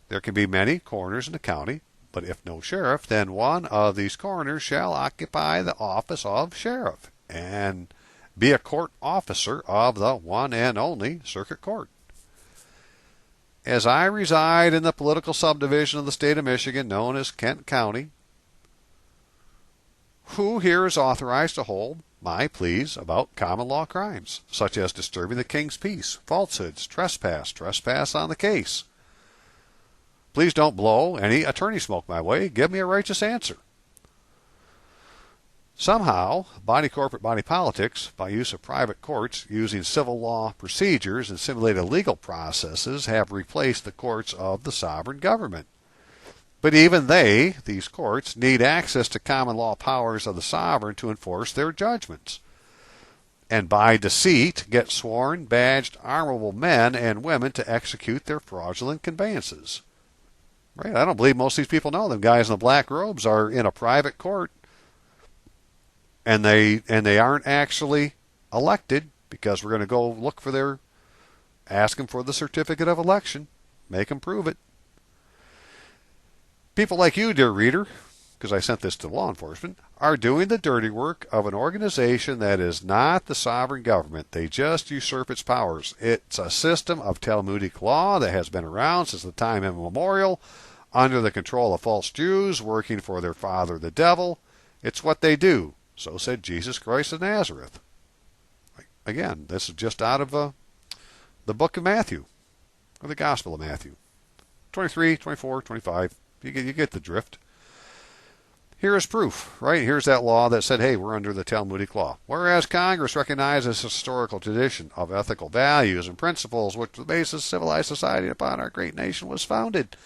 There can be many coroners in the county, but if no sheriff, then one of these coroners shall occupy the office of sheriff and be a court officer of the one and only circuit court. As I reside in the political subdivision of the state of Michigan known as Kent County, who here is authorized to hold my pleas about common law crimes, such as disturbing the king's peace, falsehoods, trespass on the case? Please don't blow any attorney smoke my way. Give me a righteous answer. Somehow, body corporate, body politics, by use of private courts using civil law procedures and simulated legal processes, have replaced the courts of the sovereign government. But even they, these courts, need access to common law powers of the sovereign to enforce their judgments, and by deceit get sworn, badged, armable men and women to execute their fraudulent conveyances. Right? I don't believe most of these people know them guys in the black robes are in a private court, and they aren't actually elected, because we're going to go look for their Ask them for the certificate of election. Make them prove it. People like you, dear reader, because I sent this to law enforcement, are doing the dirty work of an organization that is not the sovereign government. They just usurp its powers. It's a system of Talmudic law that has been around since the time immemorial, under the control of false Jews working for their father, the devil. It's what they do. So said Jesus Christ of Nazareth. Again, this is just out of the book of Matthew, or the Gospel of Matthew. 23, 24, 25. You get the drift. Here is proof, right? Here's that law that said, hey, we're under the Talmudic law. Whereas Congress recognizes historical tradition of ethical values and principles which the basis of civilized society upon our great nation was founded.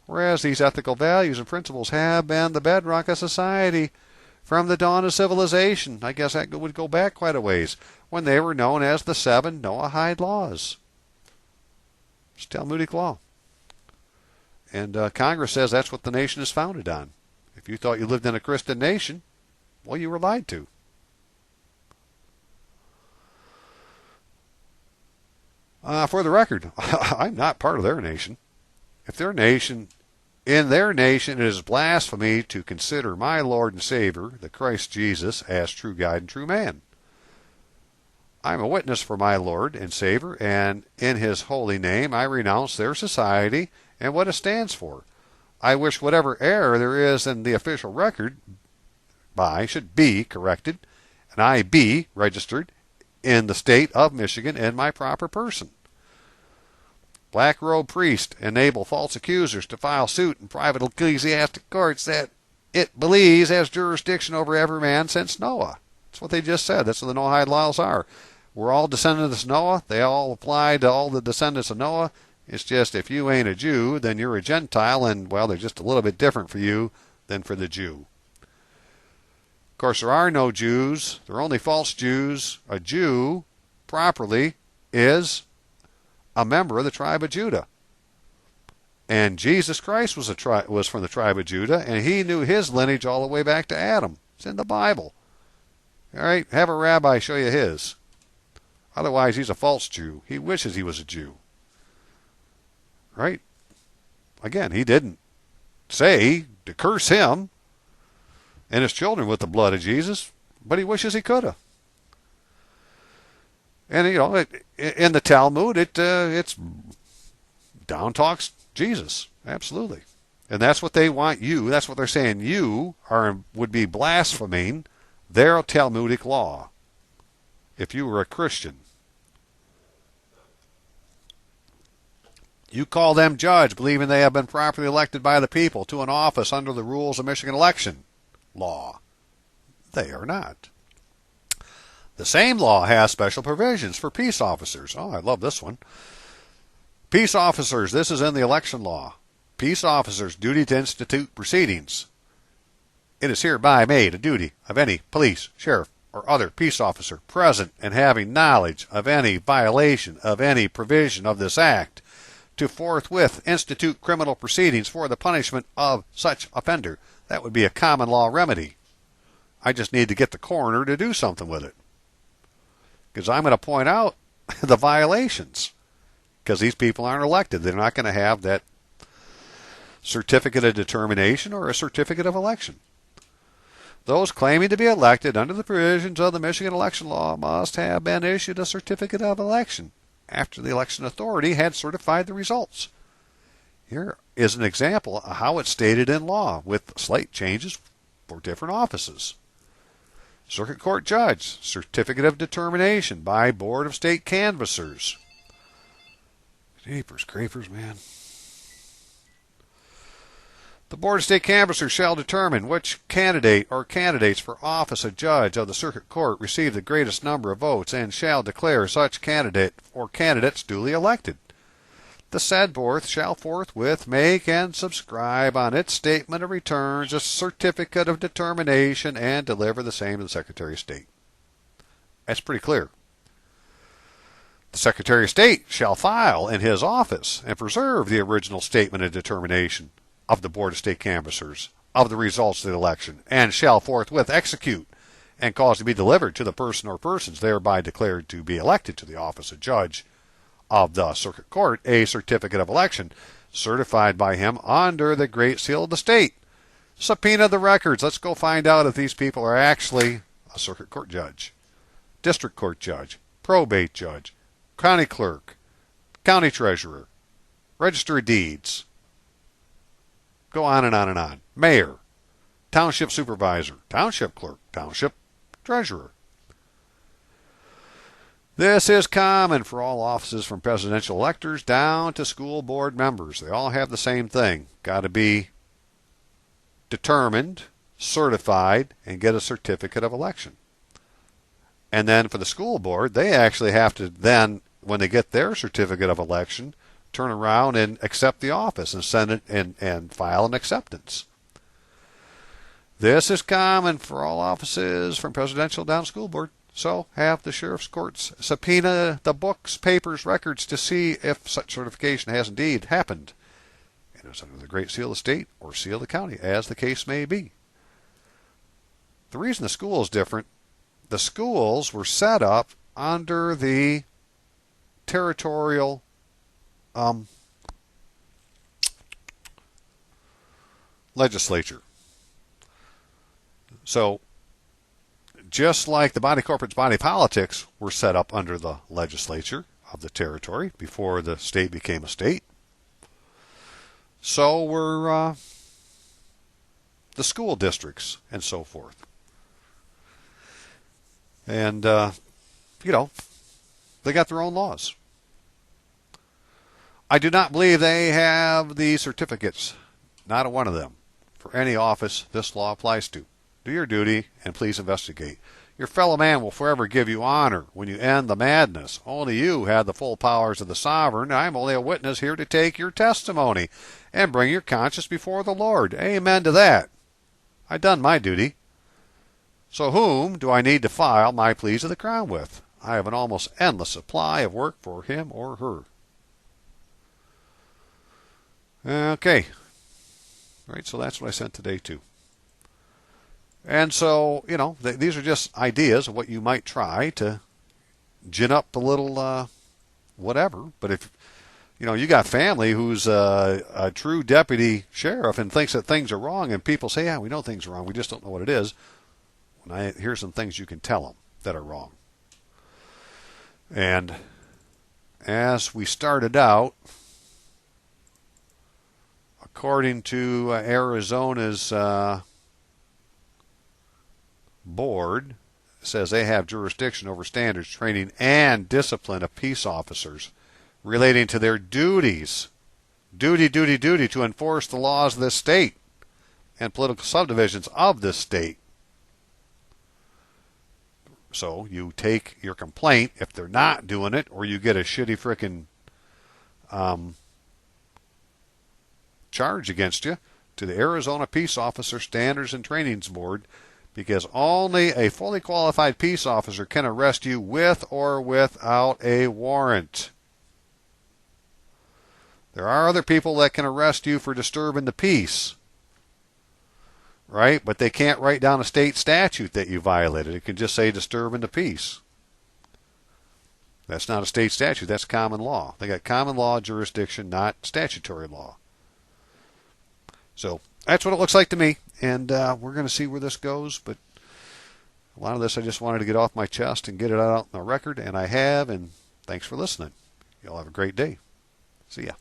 Whereas these ethical values and principles have been the bedrock of society from the dawn of civilization. I guess that would go back quite a ways, when they were known as the 7 Noahide laws. It's Talmudic law. And Congress says that's what the nation is founded on. If you thought you lived in a Christian nation, well, you were lied to. For the record, I'm not part of their nation. If their nation, in their nation, it is blasphemy to consider my Lord and Savior, the Christ Jesus, as true God and true man. I'm a witness for my Lord and Savior, and in His holy name I renounce their society and what it stands for. I wish whatever error there is in the official record should be corrected, and I be registered in the state of Michigan in my proper person. Black robe priest enable false accusers to file suit in private ecclesiastic courts that it believes has jurisdiction over every man since Noah. That's what they just said. That's what the Noahide laws are. We're all descendants of Noah. They all apply to all the descendants of Noah. It's just if you ain't a Jew, then you're a Gentile, and, well, they're just a little bit different for you than for the Jew. Of course, there are no Jews. There are only false Jews. A Jew, properly, is a member of the tribe of Judah. And Jesus Christ was from the tribe of Judah, and he knew his lineage all the way back to Adam. It's in the Bible. All right, have a rabbi show you his. Otherwise, he's a false Jew. He wishes he was a Jew. Right? Again, he didn't say to curse him and his children with the blood of Jesus, but he wishes he could have. And, in the Talmud, it's down talks Jesus. Absolutely. And that's what they want you, that's what they're saying you would be blaspheming their Talmudic law if you were a Christian. You call them judge, believing they have been properly elected by the people to an office under the rules of Michigan election law. They are not. The same law has special provisions for peace officers. Oh, I love this one. Peace officers, this is in the election law. Peace officers' duty to institute proceedings. It is hereby made a duty of any police, sheriff, or other peace officer present and having knowledge of any violation of any provision of this act to forthwith institute criminal proceedings for the punishment of such offender. That would be a common law remedy. I just need to get the coroner to do something with it, because I'm going to point out the violations, because these people aren't elected. They're not going to have that certificate of determination or a certificate of election. Those claiming to be elected under the provisions of the Michigan election law must have been issued a certificate of election after the election authority had certified the results. Here is an example of how it's stated in law, with slight changes for different offices. Circuit Court Judge, certificate of determination by Board of State Canvassers. Jeepers creepers, man. The Board of State Canvassers shall determine which candidate or candidates for office of judge of the Circuit Court receive the greatest number of votes, and shall declare such candidate or candidates duly elected. The said board shall forthwith make and subscribe on its statement of returns a certificate of determination and deliver the same to the Secretary of State. That's pretty clear. The Secretary of State shall file in his office and preserve the original statement of determination of the Board of State Canvassers of the results of the election, and shall forthwith execute and cause to be delivered to the person or persons thereby declared to be elected to the office of judge of the circuit court a certificate of election certified by him under the Great Seal of the state. Subpoena the records. Let's go find out if these people are actually a circuit court judge, district court judge, probate judge, county clerk, county treasurer, register of deeds. Go on and on and on. Mayor, township supervisor, township clerk, township treasurer. This is common for all offices from presidential electors down to school board members. They all have the same thing. Got to be determined, certified, and get a certificate of election. And then for the school board, they actually have to then, when they get their certificate of election, turn around and accept the office and send it and file an acceptance. This is common for all offices from presidential down to school board. So have the sheriff's courts subpoena the books, papers, records to see if such certification has indeed happened. And it's under the Great Seal of the state or Seal of the county, as the case may be. The reason the school is different, the schools were set up under the territorial legislature. So just like the body corporates, body politics were set up under the legislature of the territory before the state became a state, so were the school districts and so forth. And, they got their own laws. I do not believe they have the certificates, not a one of them, for any office this law applies to. Do your duty and please investigate. Your fellow man will forever give you honor when you end the madness. Only you had the full powers of the sovereign. I am only a witness here to take your testimony and bring your conscience before the Lord. Amen to that. I done my duty. So whom do I need to file my pleas of the crown with? I have an almost endless supply of work for him or her. Okay. All right, so that's what I sent today too. And so, these are just ideas of what you might try to gin up a little whatever. But if, you got family who's a true deputy sheriff and thinks that things are wrong, and people say, yeah, we know things are wrong, we just don't know what it is. Here's some things you can tell them that are wrong. And as we started out, according to Arizona's board, says they have jurisdiction over standards, training, and discipline of peace officers relating to their duties. Duty to enforce the laws of this state and political subdivisions of this state. So you take your complaint if they're not doing it, or you get a shitty frickin' charge against you to the Arizona Peace Officer Standards and Trainings Board, because only a fully qualified peace officer can arrest you with or without a warrant. There are other people that can arrest you for disturbing the peace, right? But they can't write down a state statute that you violated. It can just say disturbing the peace. That's not a state statute. That's common law. They got common law jurisdiction, not statutory law. So that's what it looks like to me, and we're going to see where this goes. But a lot of this I just wanted to get off my chest and get it out on the record, and I have, and thanks for listening. Y'all have a great day. See ya.